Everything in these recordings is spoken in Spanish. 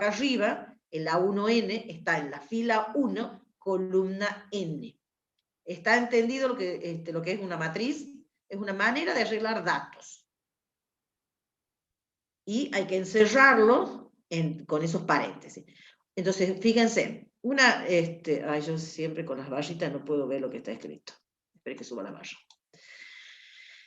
arriba, el A1N está en la fila 1, columna N. ¿Está entendido lo que es una matriz? Es una manera de arreglar datos. Y hay que encerrarlo con esos paréntesis. Entonces, fíjense, yo siempre con las barritas no puedo ver lo que está escrito. Espero que suba la barra.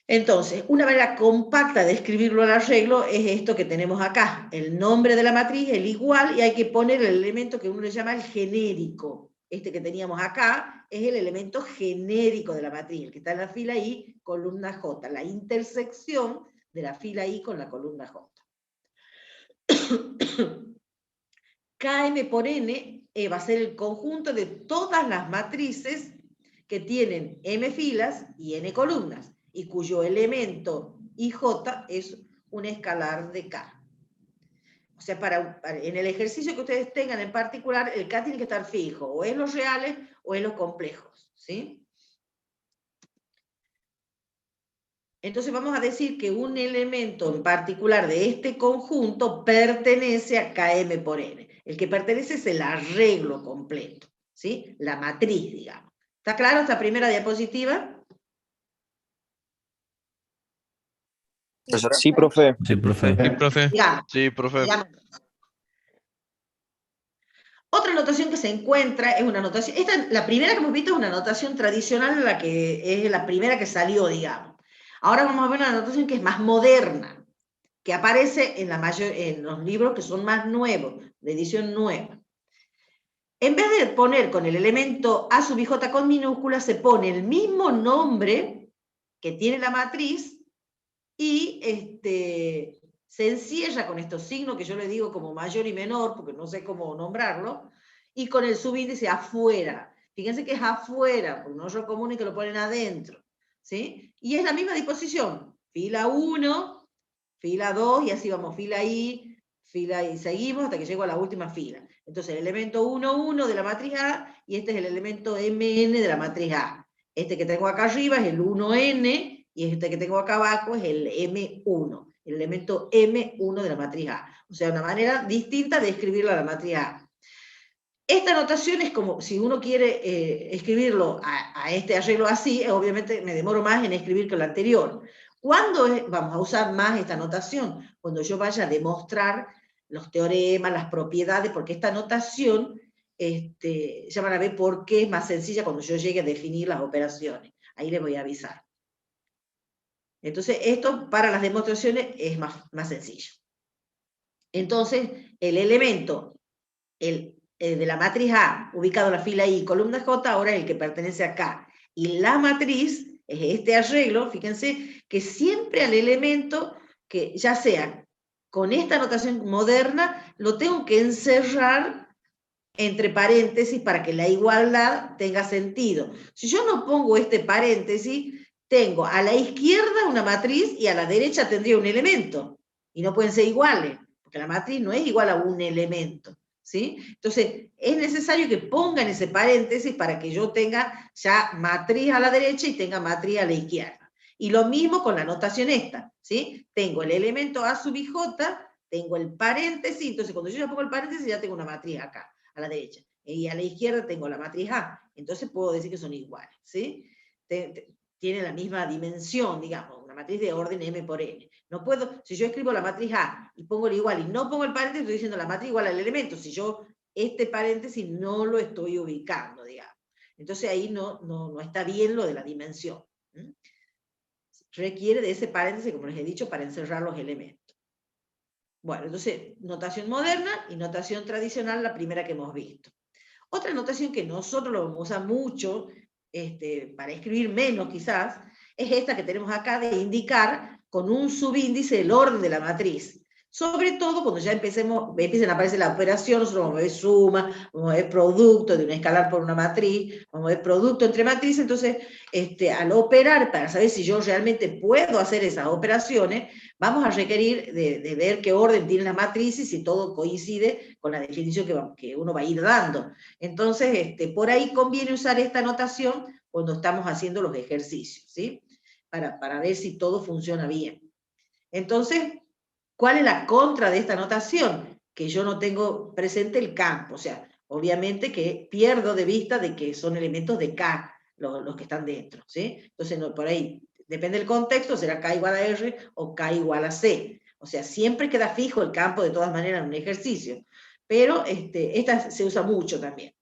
Entonces, una manera compacta de escribirlo al arreglo es esto que tenemos acá. El nombre de la matriz, el igual, y hay que poner el elemento que uno le llama el genérico. Este que teníamos acá es el elemento genérico de la matriz, el que está en la fila I, columna J, la intersección de la fila I con la columna J. Km por N va a ser el conjunto de todas las matrices que tienen M filas y N columnas, y cuyo elemento IJ es un escalar de K. O sea, en el ejercicio que ustedes tengan en particular, el K tiene que estar fijo, o en los reales o en los complejos, ¿sí? Entonces vamos a decir que un elemento en particular de este conjunto pertenece a Km por N. El que pertenece es el arreglo completo, ¿sí? La matriz, digamos. ¿Está claro esta primera diapositiva? Sí, profe. Sí, profe. Sí, profe. Digamos, Sí, profe. digamos. Otra notación que se encuentra es una notación, la primera que hemos visto es una notación tradicional, la que es la primera que salió, digamos. Ahora vamos a ver una notación que es más moderna, que aparece en los libros que son más nuevos, de edición nueva. En vez de poner con el elemento A sub ij con minúscula, se pone el mismo nombre que tiene la matriz y se encierra con estos signos que yo le digo como mayor y menor, porque no sé cómo nombrarlo, y con el subíndice afuera. Fíjense que es afuera, porque no es lo común y que lo ponen adentro, ¿sí? Y es la misma disposición, fila 1, fila 2, y así vamos, fila I, seguimos hasta que llego a la última fila. Entonces el elemento 1, 1 de la matriz A, y este es el elemento MN de la matriz A. Este que tengo acá arriba es el 1N, y este que tengo acá abajo es el M1, el elemento M1 de la matriz A. O sea, una manera distinta de escribirlo a la matriz A. Esta notación es como, si uno quiere escribirlo a este arreglo así, obviamente me demoro más en escribir que lo anterior. ¿Cuándo vamos a usar más esta notación? Cuando yo vaya a demostrar los teoremas, las propiedades, porque esta notación, ya van a ver por qué es más sencilla cuando yo llegue a definir las operaciones. Ahí les voy a avisar. Entonces, esto para las demostraciones es más sencillo. Entonces, el elemento de la matriz A, ubicado en la fila I, columna J, ahora es el que pertenece acá. Y la matriz es este arreglo, fíjense, que siempre al elemento, que ya sea con esta notación moderna, lo tengo que encerrar entre paréntesis para que la igualdad tenga sentido. Si yo no pongo este paréntesis, tengo a la izquierda una matriz y a la derecha tendría un elemento. Y no pueden ser iguales, porque la matriz no es igual a un elemento, ¿sí? Entonces, es necesario que pongan ese paréntesis para que yo tenga ya matriz a la derecha y tenga matriz a la izquierda. Y lo mismo con la notación esta, ¿sí? Tengo el elemento A sub ij, tengo el paréntesis, entonces cuando yo ya pongo el paréntesis ya tengo una matriz acá, a la derecha. Y a la izquierda tengo la matriz A. Entonces puedo decir que son iguales, ¿sí? Tiene la misma dimensión, digamos, una matriz de orden M por N. No puedo, si yo escribo la matriz A y pongo el igual y no pongo el paréntesis, estoy diciendo la matriz igual al elemento. Si yo este paréntesis no lo estoy ubicando, digamos. Entonces ahí no está bien lo de la dimensión. Requiere de ese paréntesis, como les he dicho, para encerrar los elementos. Bueno, entonces, notación moderna y notación tradicional, la primera que hemos visto. Otra notación que nosotros lo vamos a usar mucho, para escribir menos quizás, es esta que tenemos acá de indicar con un subíndice el orden de la matriz. Sobre todo cuando ya empiecen a aparecer la operación, nosotros vamos a ver suma, vamos a ver producto de un escalar por una matriz, vamos a ver producto entre matrices. Entonces, al operar, para saber si yo realmente puedo hacer esas operaciones, vamos a requerir de ver qué orden tiene la matriz y si todo coincide con la definición que uno va a ir dando. Entonces, por ahí conviene usar esta notación cuando estamos haciendo los ejercicios, ¿sí? Para ver si todo funciona bien. Entonces, ¿cuál es la contra de esta notación? que yo no tengo presente el campo, o sea, obviamente que pierdo de vista de que son elementos de K los que están dentro, ¿sí? Entonces, no, por ahí, depende del contexto, será K igual a R o K igual a C. O sea, siempre queda fijo el campo de todas maneras en un ejercicio, pero esta se usa mucho también.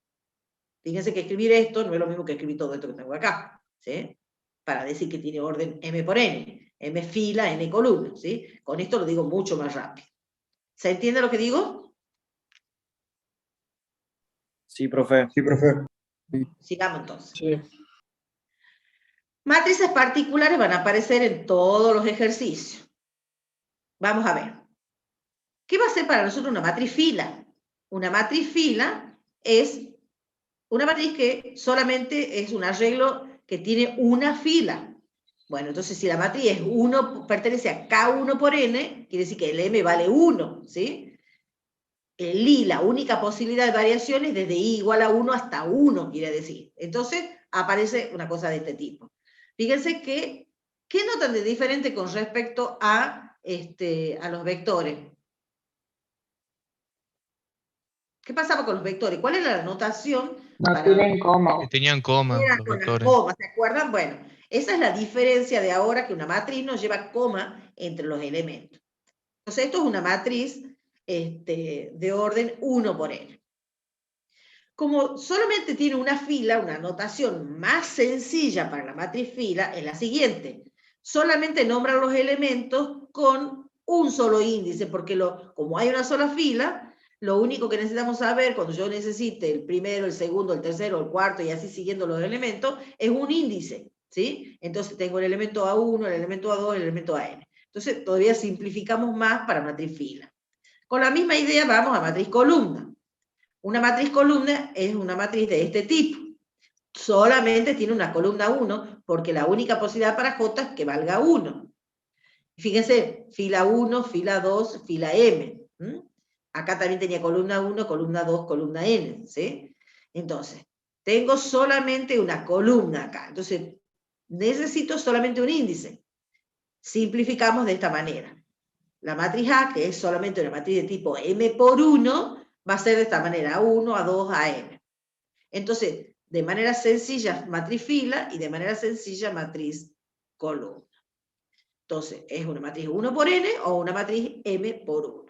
Fíjense que escribir esto no es lo mismo que escribir todo esto que tengo acá, ¿sí? Para decir que tiene orden M por N, M fila, N columna, ¿sí? Con esto lo digo mucho más rápido. ¿Se entiende lo que digo? Sí, profe. Sí, profe. Sigamos entonces. Sí. Matrices particulares van a aparecer en todos los ejercicios. Vamos a ver. ¿Qué va a ser para nosotros una matriz fila? Una matriz fila es una matriz que solamente es un arreglo que tiene una fila. Bueno, entonces si la matriz es 1, pertenece a K1 por N, quiere decir que el M vale 1, ¿sí? El I, la única posibilidad de variación es desde I igual a 1 hasta 1, quiere decir. Entonces aparece una cosa de este tipo. Fíjense que, ¿qué notan de diferente con respecto a los vectores? ¿Qué pasaba con los vectores? ¿Cuál era la notación? No tienen coma. Que tenían coma Era los con las vectores. comas, ¿se acuerdan? Bueno, esa es la diferencia de ahora, que una matriz no lleva coma entre los elementos. Entonces, esto es una matriz de orden 1 por n. Como solamente tiene una fila, una notación más sencilla para la matriz fila es la siguiente. Solamente nombra los elementos con un solo índice, porque como hay una sola fila, lo único que necesitamos saber cuando yo necesite el primero, el segundo, el tercero, el cuarto y así siguiendo los elementos, es un índice, ¿sí? Entonces tengo el elemento A1, el elemento A2, el elemento AN. Entonces todavía simplificamos más para matriz fila. Con la misma idea vamos a matriz columna. Una matriz columna es una matriz de este tipo. Solamente tiene una columna 1, porque la única posibilidad para J es que valga 1. Fíjense, fila 1, fila 2, fila M. Acá también tenía columna 1, columna 2, columna N, ¿sí? Entonces, tengo solamente una columna acá. Entonces, necesito solamente un índice. Simplificamos de esta manera. La matriz A, que es solamente una matriz de tipo M por 1, va a ser de esta manera, A1, A2, AM. Entonces, de manera sencilla, matriz fila, y de manera sencilla, matriz columna. Entonces, ¿es una matriz 1 por N o una matriz M por 1?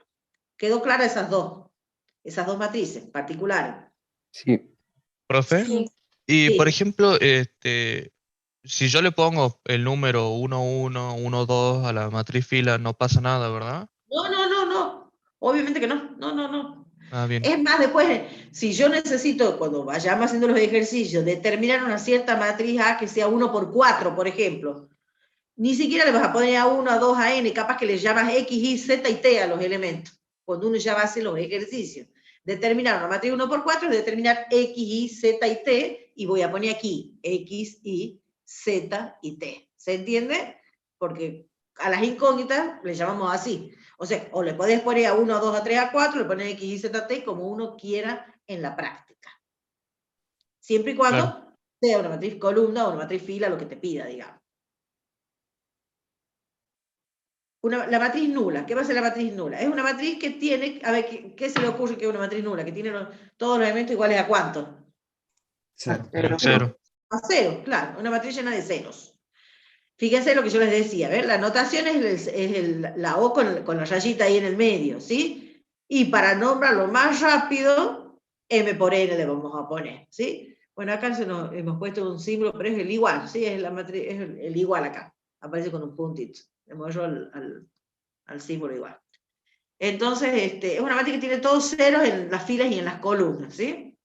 ¿Quedó clara esas dos matrices particulares? Sí. ¿Profe? Sí. Y Sí. por ejemplo, si yo le pongo el número 1, 1, 1, 2 a la matriz fila, no pasa nada, ¿verdad? No. Obviamente que no. No. Ah, bien. Es más, después, si yo necesito, cuando vayamos haciendo los ejercicios, determinar una cierta matriz A que sea 1 por 4, por ejemplo, ni siquiera le vas a poner A1, A2, a N, capaz que le llamas X, Y, Z y T a los elementos, cuando uno ya va a hacer los ejercicios. Determinar una matriz 1 por 4 es determinar X, Y, Z y T, y voy a poner aquí X, Y, Z y T. ¿Se entiende? Porque a las incógnitas le llamamos así. O sea, o le podés poner A1, A2, A3, A4, le pones X, Y, Z, T, como uno quiera en la práctica. Siempre y cuando sea una matriz columna o una matriz fila, lo que te pida, digamos. La matriz nula. ¿Qué va a ser la matriz nula? Es una matriz que tiene, a ver, ¿qué se le ocurre que es una matriz nula? Que tiene todos los elementos iguales a ¿cuánto? Cero. Cero. A cero, claro, una matriz llena de ceros. Fíjense lo que yo les decía, ¿ver? La notación es la O con la rayita ahí en el medio, ¿sí? Y para nombrarlo más rápido, M por N le vamos a poner, ¿sí? Bueno, acá hemos puesto un símbolo, pero es el igual, ¿sí? Es la matriz, es el igual acá. Aparece con un puntito. Le muestro al símbolo igual. Entonces, es una matriz que tiene todos ceros en las filas y en las columnas, ¿sí?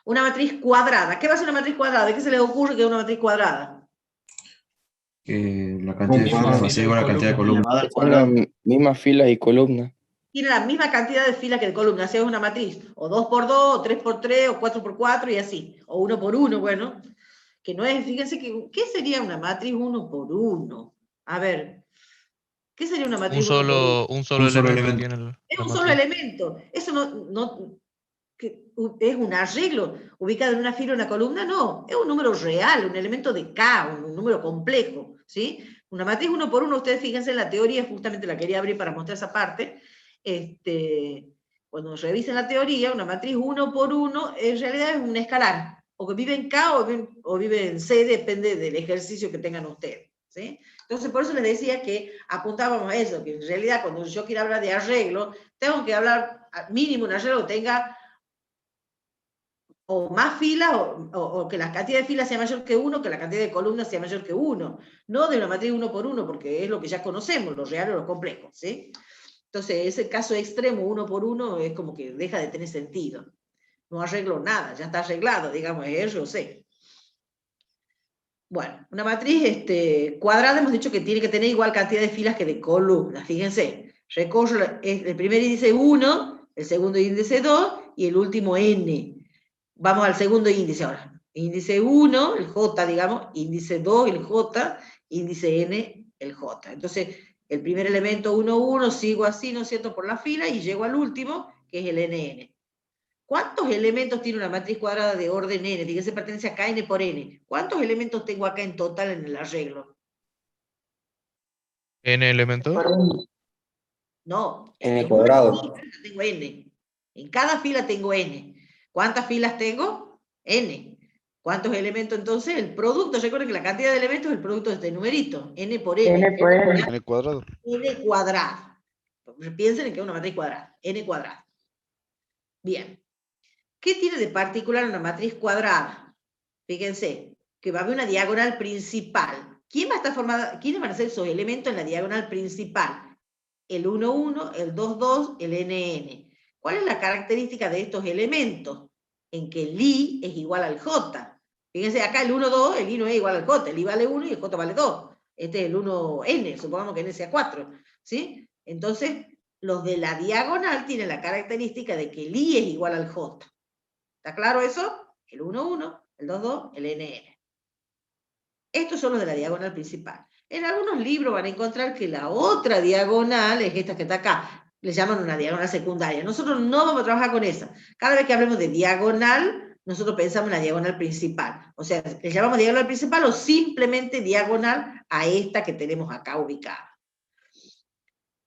Una matriz cuadrada. ¿Qué va a ser una matriz cuadrada? ¿De qué se les ocurre que es una matriz cuadrada? Que la cantidad de Misma filas va a fila ser y igual a la cantidad de columnas. elevada al Son las cuadrado. mismas filas y columnas. Tiene la misma cantidad de filas que de columnas, o sea, es una matriz, o 2 por 2, o 3 por 3, o 4 por 4, y así, o 1 por 1, bueno, que no es, fíjense, ¿qué sería una matriz 1 por 1? A ver, ¿qué sería una matriz 1 por 1? Un solo elemento tiene Es la un solo matriz. elemento, eso es un arreglo ubicado en una fila o una columna, no, es un número real, un elemento de K, un número complejo, ¿sí? Una matriz 1 por 1, ustedes fíjense en la teoría, justamente la quería abrir para mostrar esa parte, cuando revisen la teoría, una matriz 1 por 1 en realidad es un escalar, o que vive en K o vive en C, depende del ejercicio que tengan ustedes, ¿sí? Entonces, por eso les decía que apuntábamos a eso, que en realidad cuando yo quiero hablar de arreglo, tengo que hablar mínimo un arreglo que tenga o más filas, o que la cantidad de filas sea mayor que 1, que la cantidad de columnas sea mayor que 1, no de una matriz 1 por 1, porque es lo que ya conocemos, lo real o lo complejo, ¿sí? Entonces, ese caso extremo 1 por 1 es como que deja de tener sentido. No arreglo nada, ya está arreglado, digamos, es R o C. Bueno, una matriz cuadrada hemos dicho que tiene que tener igual cantidad de filas que de columnas. Fíjense, recorro el primer índice 1, el segundo índice 2 y el último n. Vamos al segundo índice ahora. Índice 1, el J, digamos, índice 2, el J, índice n, el J. Entonces, el primer elemento 1, 1, sigo así, ¿no es cierto?, por la fila y llego al último, que es el nn. ¿Cuántos elementos tiene una matriz cuadrada de orden n? Fíjense, pertenece a kn por n. ¿Cuántos elementos tengo acá en total en el arreglo? ¿N elementos? No, N en una cuadrado. fila tengo n. En cada fila tengo n. ¿Cuántas filas tengo? N. ¿Cuántos elementos entonces? El producto, recuerden que la cantidad de elementos es el producto de este numerito, n por n. N por N. En el cuadrado. N cuadrado. Piensen en que es una matriz cuadrada, n cuadrado. Bien. ¿Qué tiene de particular una matriz cuadrada? Fíjense, que va a haber una diagonal principal. ¿Quién va a estar formada? ¿Quiénes van a ser esos elementos en la diagonal principal? El 1, 1, el 2, 2, el n. ¿Cuál es la característica de estos elementos? En que el i es igual al j. Fíjense, acá el 1, 2, el i no es igual al j. El i vale 1 y el j vale 2. Este es el 1n, supongamos que n sea 4. ¿Sí? Entonces, los de la diagonal tienen la característica de que el i es igual al j. ¿Está claro eso? El 1, 1, el 2, 2, el nn. Estos son los de la diagonal principal. En algunos libros van a encontrar que la otra diagonal es esta que está acá. Le llaman una diagonal secundaria. Nosotros no vamos a trabajar con esa. Cada vez que hablemos de diagonal, nosotros pensamos en la diagonal principal. O sea, le llamamos diagonal principal o simplemente diagonal a esta que tenemos acá ubicada.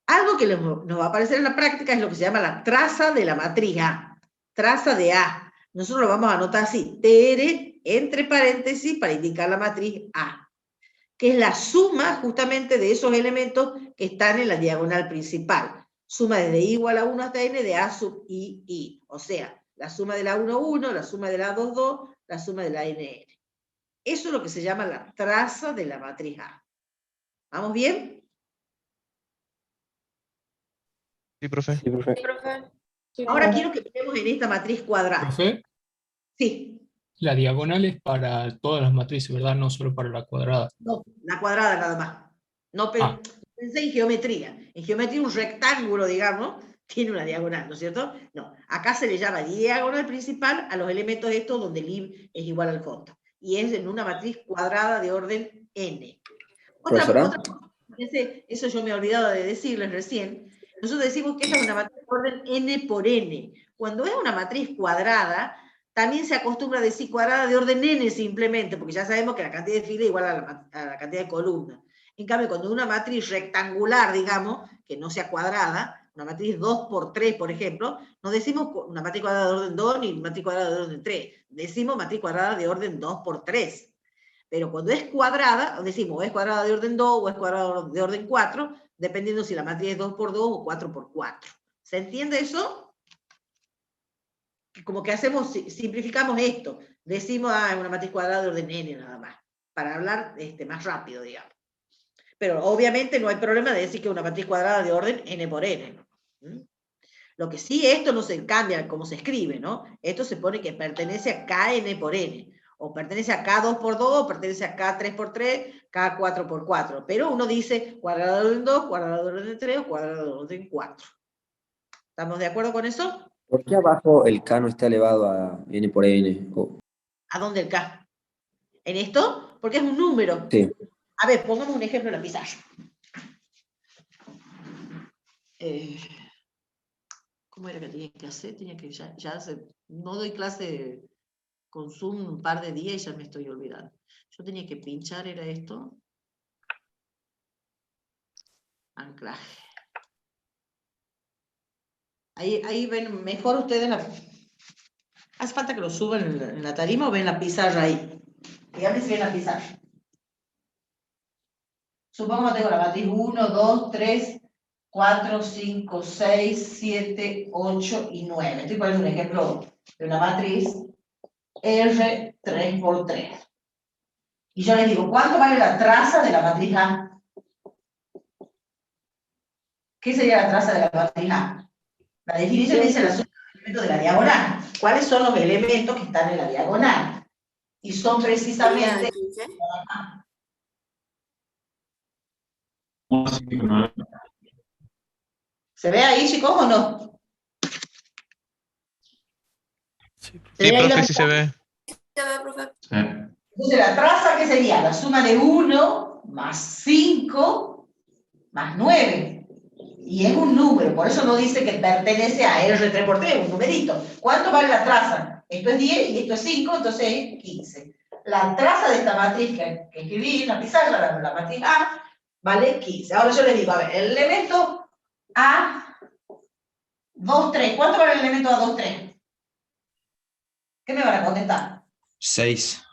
Algo que nos va a aparecer en la práctica es lo que se llama la traza de la matriz A. Traza de A. Nosotros lo vamos a anotar así, TR entre paréntesis para indicar la matriz A, que es la suma justamente de esos elementos que están en la diagonal principal. Suma desde i igual a 1 hasta n de A sub i. O sea, la suma de la 1, 1, la suma de la 2, 2, la suma de la n. Eso es lo que se llama la traza de la matriz A. ¿Vamos bien? Sí, profe. Sí, profe. Ahora quiero que miremos en esta matriz cuadrada. Profe, Sí. la diagonal es para todas las matrices, ¿verdad? No solo para la cuadrada. No, la cuadrada nada más. No Ah. pensé en geometría. En geometría un rectángulo, digamos, tiene una diagonal, ¿no es cierto? No, acá se le llama diagonal principal a los elementos estos donde el i es igual al j. Y es en una matriz cuadrada de orden n. ¿Profesora? Eso yo me he olvidado de decirles recién. Nosotros decimos que esta es una matriz de orden n por n. Cuando es una matriz cuadrada, también se acostumbra a decir cuadrada de orden n simplemente, porque ya sabemos que la cantidad de filas es igual a la cantidad de columnas. En cambio, cuando es una matriz rectangular, digamos, que no sea cuadrada, una matriz 2 por 3, por ejemplo, no decimos una matriz cuadrada de orden 2 ni matriz cuadrada de orden 3. Decimos matriz cuadrada de orden 2 por 3. Pero cuando es cuadrada, decimos o es cuadrada de orden 2 o es cuadrada de orden 4, dependiendo si la matriz es 2 por 2 o 4 por 4. ¿Se entiende eso? Como que hacemos, simplificamos esto. Decimos, es una matriz cuadrada de orden n nada más, para hablar más rápido, digamos. Pero obviamente no hay problema de decir que es una matriz cuadrada de orden n por n. Lo que sí, esto no se cambia como se escribe, ¿no? Esto se pone que pertenece a kn por n. O pertenece a K2 por 2, o pertenece a K3 por 3, K4 por 4. Pero uno dice cuadrado de orden 2, cuadrado de orden 3 o cuadrado de orden 4. ¿Estamos de acuerdo con eso? ¿Por qué abajo el K no está elevado a n por n? ¿A dónde el K? ¿En esto? Porque es un número. Sí. A ver, pongamos un ejemplo en la pizarra. ¿Cómo era que tenía que hacer? Tenía que ya hacer, no doy clase con Zoom un par de días y ya me estoy olvidando. Yo tenía que pinchar, era esto. Anclaje. Ahí ven mejor ustedes la... ¿Hace falta que lo suban en la tarima o ven la pizarra ahí? Díganme si ven la pizarra. Supongo que tengo la matriz 1, 2, 3, 4, 5, 6, 7, 8 y 9. Estoy poniendo un ejemplo de una matriz R 3 por 3. Y yo les digo, ¿cuánto vale la traza de la matriz A? ¿Qué sería la traza de la matriz A? La definición dice la suma de los elementos de la diagonal. ¿Cuáles son los elementos que están en la diagonal? Y son precisamente... ¿Se ve ahí, chicos, o no? Sí, ¿Se ve ahí profe, la sí se ve. Entonces, la traza, ¿qué sería? La suma de 1 más 5 más 9. Y es un número, por eso no dice que pertenece a R3 por 3, un numerito. ¿Cuánto vale la traza? Esto es 10 y esto es 5, entonces es 15. La traza de esta matriz que escribí en la pizarra, la matriz A, vale 15. Ahora yo les digo, a ver, el elemento A, 2, 3. ¿Cuánto vale el elemento A, 2, 3? ¿Qué me van a contestar? 6.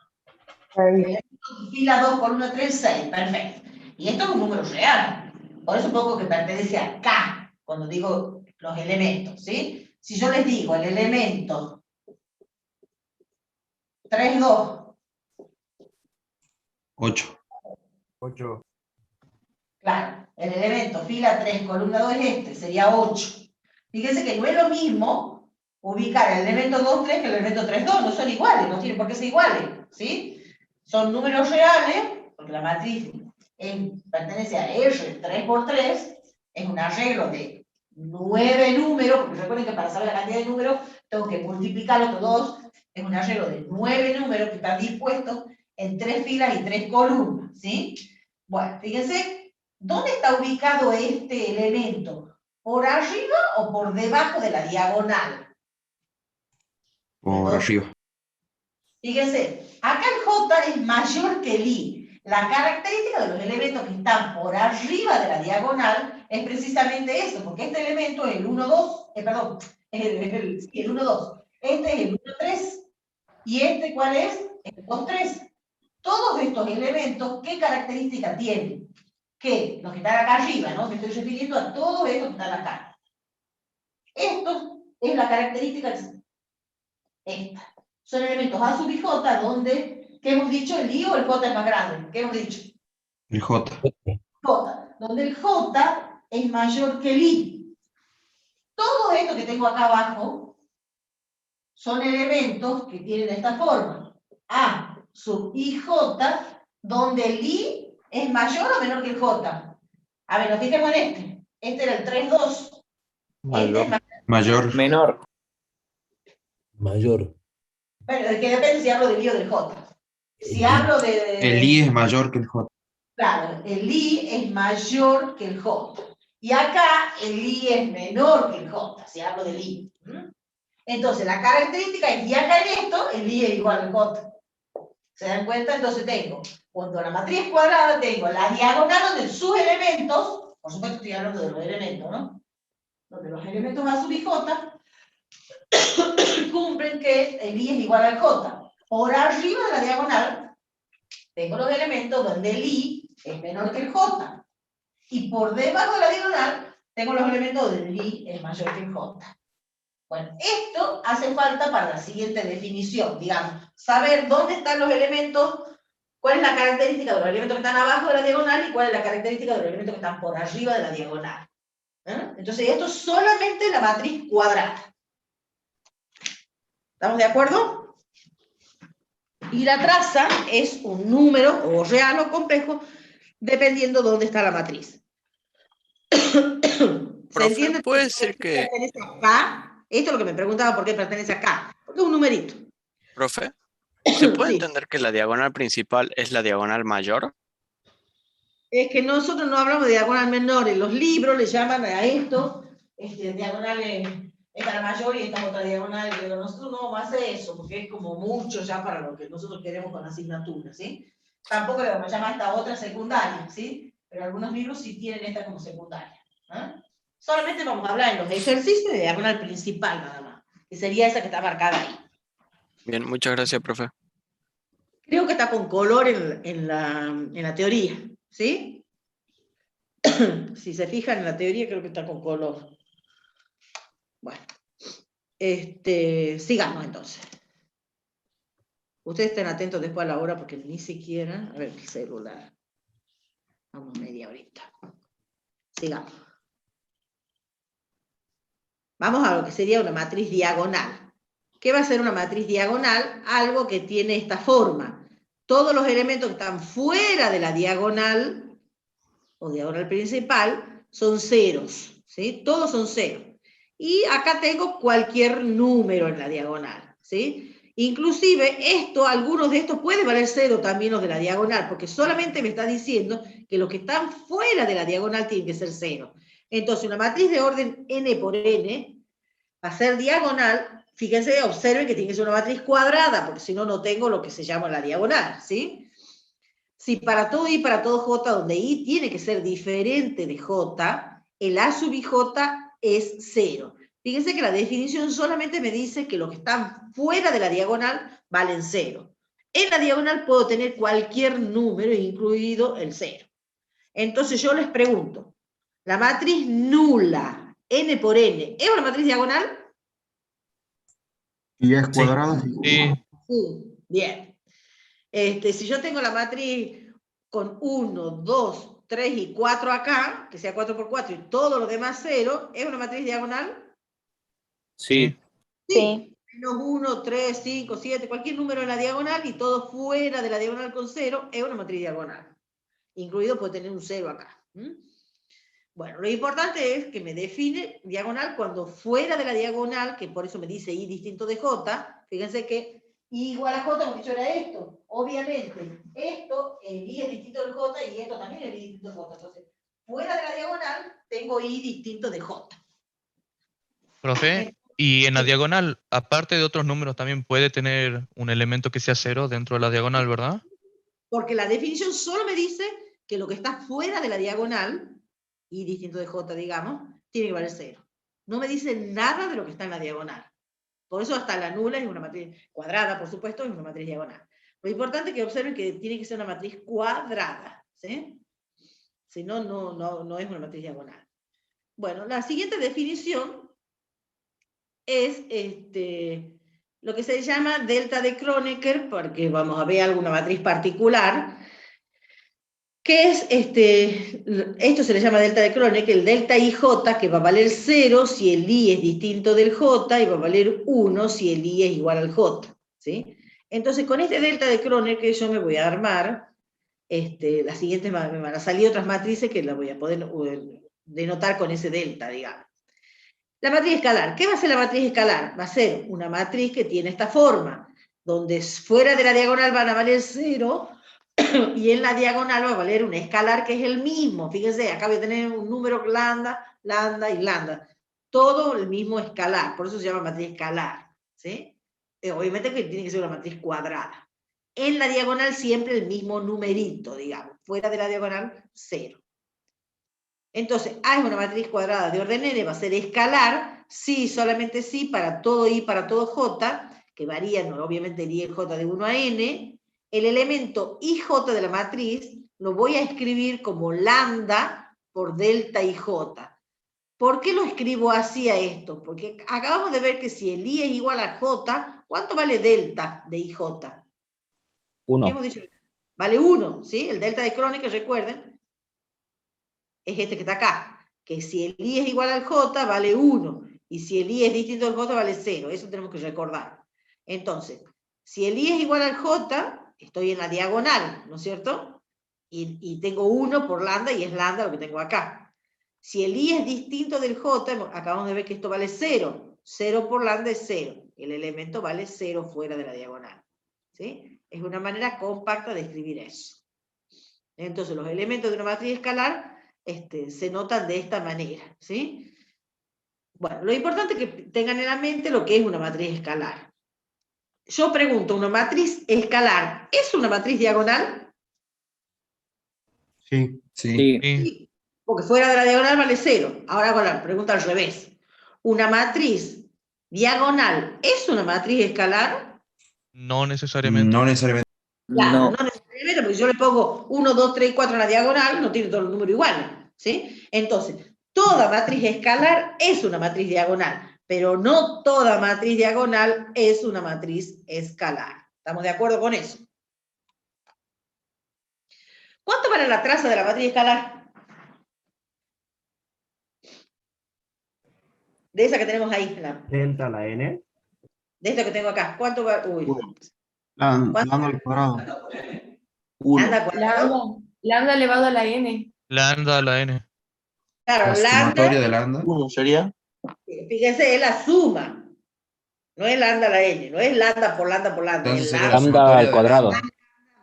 Fila 2, columna 3, 6. Perfecto. Y esto es un número real. Por eso pongo que pertenece a K, cuando digo los elementos, ¿sí? Si yo les digo el elemento 3, 2, 8. claro, el elemento fila 3, columna 2 es este, sería 8. Fíjense que no es lo mismo ubicar el elemento 2, 3 que el elemento 3, 2, no son iguales, no tienen por qué ser iguales, ¿sí? Son números reales, porque la matriz pertenece a R 3 por 3, es un arreglo de 9 números, porque recuerden que para saber la cantidad de números tengo que multiplicarlo por 2, es un arreglo de 9 números que están dispuestos en 3 filas y 3 columnas, ¿sí? Bueno, fíjense, ¿dónde está ubicado este elemento? ¿Por arriba o por debajo de la diagonal? Por arriba. Fíjense, acá el J es mayor que el I. La característica de los elementos que están por arriba de la diagonal es precisamente eso, porque este elemento es el 1, 2, perdón, es el 1, 2. Este es el 1, 3. ¿Y este cuál es? El 2, 3. Todos estos elementos, ¿qué característica tienen? Que los que están acá arriba, ¿no? Me estoy refiriendo a todos estos que están acá. Esto es la característica esta. Son elementos A sub y J donde, ¿qué hemos dicho? ¿El I o el J es más grande? ¿Qué hemos dicho? El J. J, donde el J es mayor que el I. Todo esto que tengo acá abajo son elementos que tienen esta forma. A sub IJ, donde el I es mayor o menor que el J. A ver, nos fijemos en este. Este era el 3, 2. Este es Mayor. Menor. Mayor. Bueno, de que depende si hablo del I o del J. Si hablo de... El I es mayor que el J. Claro, el I es mayor que el J. Y acá el I es menor que el J, si hablo del I. Entonces, la característica es que acá en esto, el I es igual al J. ¿Se dan cuenta? Entonces tengo, cuando la matriz cuadrada, tengo la diagonal donde sus elementos, por supuesto estoy hablando de los elementos, ¿no? Donde los elementos A sub y J cumplen que el I es igual al J. Por arriba de la diagonal, tengo los elementos donde el I es menor que el J. Y por debajo de la diagonal, tengo los elementos donde el I es mayor que el J. Bueno, esto hace falta para la siguiente definición, digamos, saber dónde están los elementos, cuál es la característica de los elementos que están abajo de la diagonal y cuál es la característica de los elementos que están por arriba de la diagonal. Entonces, esto es solamente la matriz cuadrada. ¿Estamos de acuerdo? Y la traza es un número, o real o complejo, dependiendo de dónde está la matriz. ¿Se entiende? Puede ser que, Pertenece acá. Esto es lo que me preguntaba por qué pertenece acá. Porque es un numerito. profe, ¿se puede Sí. entender que la diagonal principal es la diagonal mayor? Es que nosotros no hablamos de diagonal menor. En los libros le llaman a esto diagonal esta la mayor y esta otra diagonal. Pero nosotros no vamos a hacer eso, porque es como mucho ya para lo que nosotros queremos con la asignatura, ¿sí? Tampoco le vamos a llamar a esta otra secundaria, ¿sí? Pero algunos libros sí tienen esta como secundaria. Solamente vamos a hablar en los ejercicios de diagonal principal nada más, que sería esa que está marcada ahí. Bien, muchas gracias, profe. Creo que está con color en la teoría, ¿sí? Si se fijan en la teoría, creo que está con color. Bueno, sigamos entonces. Ustedes estén atentos después a la hora porque ni siquiera... A ver, el celular. Vamos media horita. Sigamos. Vamos a lo que sería una matriz diagonal. ¿Qué va a ser una matriz diagonal? Algo que tiene esta forma. Todos los elementos que están fuera de la diagonal, o diagonal principal, son ceros. ¿Sí? Todos son ceros. Y acá tengo cualquier número en la diagonal. ¿Sí? Inclusive, algunos de estos pueden valer cero también los de la diagonal, porque solamente me está diciendo que los que están fuera de la diagonal tienen que ser cero. Entonces, una matriz de orden n por n va a ser diagonal. Fíjense, observen que tiene que ser una matriz cuadrada, porque si no, no tengo lo que se llama la diagonal, ¿sí? Si para todo i, para todo j, donde i tiene que ser diferente de j, el a sub i j es cero. Fíjense que la definición solamente me dice que los que están fuera de la diagonal valen cero. En la diagonal puedo tener cualquier número, incluido el cero. Entonces yo les pregunto, ¿la matriz nula, n por n, es una matriz diagonal? ¿Y es Sí. cuadrada? Sí, Sí, bien. Si yo tengo la matriz con 1, 2, 3 y 4 acá, que sea 4 por 4 y todo lo demás 0, ¿es una matriz diagonal? sí. Sí. Menos 1, 3, 5, 7, cualquier número en la diagonal y todo fuera de la diagonal con 0 es una matriz diagonal. Incluido puede tener un 0 acá. Bueno, lo importante es que me define diagonal cuando fuera de la diagonal, que por eso me dice i distinto de j, fíjense que i igual a j, hemos dicho era esto. Obviamente, el i es distinto de j y esto también es distinto de j. Entonces, fuera de la diagonal, tengo i distinto de j. Profe, y en la diagonal, aparte de otros números, también puede tener un elemento que sea cero dentro de la diagonal, ¿verdad? Porque la definición solo me dice que lo que está fuera de la diagonal, i distinto de j, digamos, tiene que valer 0. No me dice nada de lo que está en la diagonal. Por eso hasta la nula es una matriz cuadrada, por supuesto, es una matriz diagonal. Lo importante es que observen que tiene que ser una matriz cuadrada, ¿sí? Si no, no es una matriz diagonal. Bueno, la siguiente definición es lo que se llama delta de Kronecker, porque vamos a ver alguna matriz particular, que es, esto se le llama delta de Kronecker, el delta IJ, que va a valer 0 si el I es distinto del J, y va a valer 1 si el I es igual al J, ¿sí? Entonces, con este delta de Kronecker yo me voy a armar, las siguientes, me van a salir otras matrices que las voy a poder denotar con ese delta, digamos. La matriz escalar, ¿qué va a ser la matriz escalar? Va a ser una matriz que tiene esta forma, donde fuera de la diagonal van a valer 0, y en la diagonal va a valer un escalar que es el mismo. Fíjense, acá voy a tener un número lambda, lambda y lambda. Todo el mismo escalar, por eso se llama matriz escalar, ¿sí? Obviamente que tiene que ser una matriz cuadrada. En la diagonal siempre el mismo numerito, digamos. Fuera de la diagonal, 0. Entonces, A es una matriz cuadrada de orden n, va a ser escalar, sí, solamente sí, para todo i, para todo j, que varían obviamente el i y el j de 1 a n. El elemento ij de la matriz lo voy a escribir como lambda por delta ij. ¿Por qué lo escribo así a esto? Porque acabamos de ver que si el i es igual a j, ¿cuánto vale delta de ij? ¿Qué 1. hemos dicho? Vale 1, ¿sí? El delta de Kronecker, recuerden, es este que está acá, que si el i es igual al j, vale 1, y si el i es distinto al j, vale 0, eso tenemos que recordar. Entonces, si el i es igual al j, estoy en la diagonal, ¿no es cierto? Y tengo 1 por lambda, y es lambda lo que tengo acá. Si el i es distinto del j, acabamos de ver que esto vale 0, 0 por lambda es 0, el elemento vale 0 fuera de la diagonal, ¿sí? Es una manera compacta de escribir eso. Entonces, los elementos de una matriz escalar se notan de esta manera, ¿sí? Bueno, lo importante es que tengan en la mente lo que es una matriz escalar. Yo pregunto, ¿una matriz escalar es una matriz diagonal? Sí. Sí. Sí. Sí. porque fuera de la diagonal vale 0. Ahora hago la pregunta al revés. ¿Una matriz diagonal es una matriz escalar? No necesariamente. No necesariamente. Claro, No, no necesariamente, porque yo le pongo 1, 2, 3, 4 en la diagonal, no tiene todos los números iguales, ¿sí? Entonces, toda matriz escalar es una matriz diagonal, pero no toda matriz diagonal es una matriz escalar. ¿Estamos de acuerdo con eso? ¿Cuánto vale la traza de la matriz escalar? De esa que tenemos ahí, Delta la n. de esta que tengo acá. ¿Cuánto vale? Uy. Lambda ¿Cuánto? al cuadrado. 1. Lambda cuadrado. Lambda elevado a la n. Lambda a la n. Claro, La sumatoria lambda, de lambda. 1 sería. fíjense, es la suma. No es lambda a la n, no es lambda por lambda por lambda. Entonces Es sería la lambda Lambda sumatoria al de cuadrado. lambda.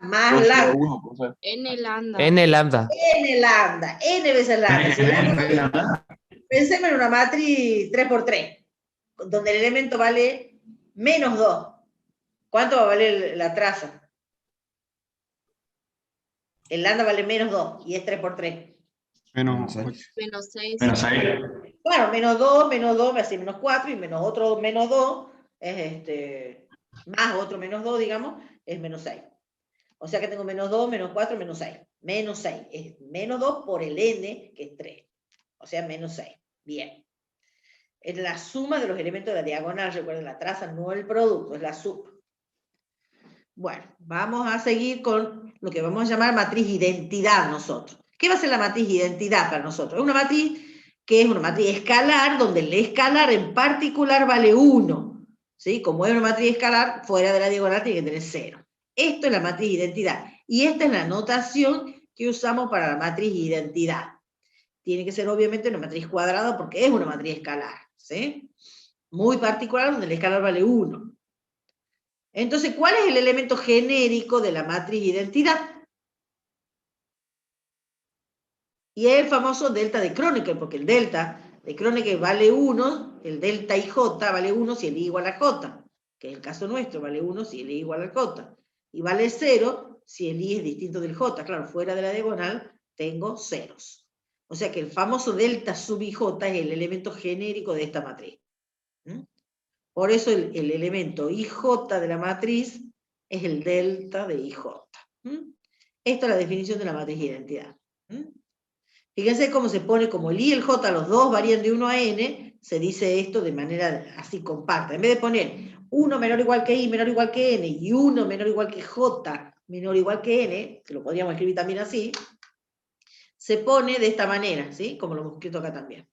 más 2 lambda. 1, profe. N lambda. N lambda. N lambda, n veces lambda. Pensemos en una matriz 3×3, donde el elemento vale menos 2. ¿Cuánto va a valer la traza? El lambda vale menos 2 y es 3×3. Menos Menos 6. Claro, menos 2 me hace menos 4 y menos otro menos 2 es más otro menos 2, digamos, es menos 6. O sea que tengo menos 2, menos 4, menos 6. Menos 6 es menos 2 por el n, que es 3. O sea, menos 6. Bien. Es la suma de los elementos de la diagonal. Recuerden, la traza, no el producto, es la suma. Bueno, vamos a seguir con lo que vamos a llamar matriz identidad nosotros. ¿Qué va a ser la matriz identidad para nosotros? Es una matriz que es una matriz escalar, donde el escalar en particular vale 1. ¿Sí? Como es una matriz escalar, fuera de la diagonal tiene que tener 0. Esto es la matriz identidad. Y esta es la notación que usamos para la matriz identidad. Tiene que ser obviamente una matriz cuadrada porque es una matriz escalar. ¿Sí? Muy particular, donde el escalar vale 1. Entonces, ¿cuál es el elemento genérico de la matriz identidad? Y es el famoso delta de Kronecker, porque el delta de Kronecker vale 1, el delta IJ vale 1 si el I igual a J, que es el caso nuestro, vale 1 si el I igual a J, y vale 0 si el I es distinto del J. Claro, fuera de la diagonal tengo ceros. O sea que el famoso delta sub IJ es el elemento genérico de esta matriz. Por eso el elemento IJ de la matriz es el delta de IJ. Esta es la definición de la matriz identidad. Fíjense cómo se pone como el I y el J, los dos varían de 1 a n, se dice esto de manera así compacta. En vez de poner 1 menor o igual que I menor o igual que n, y 1 menor o igual que J menor o igual que n, que lo podríamos escribir también así, se pone de esta manera, ¿sí? Como lo hemos escrito acá también.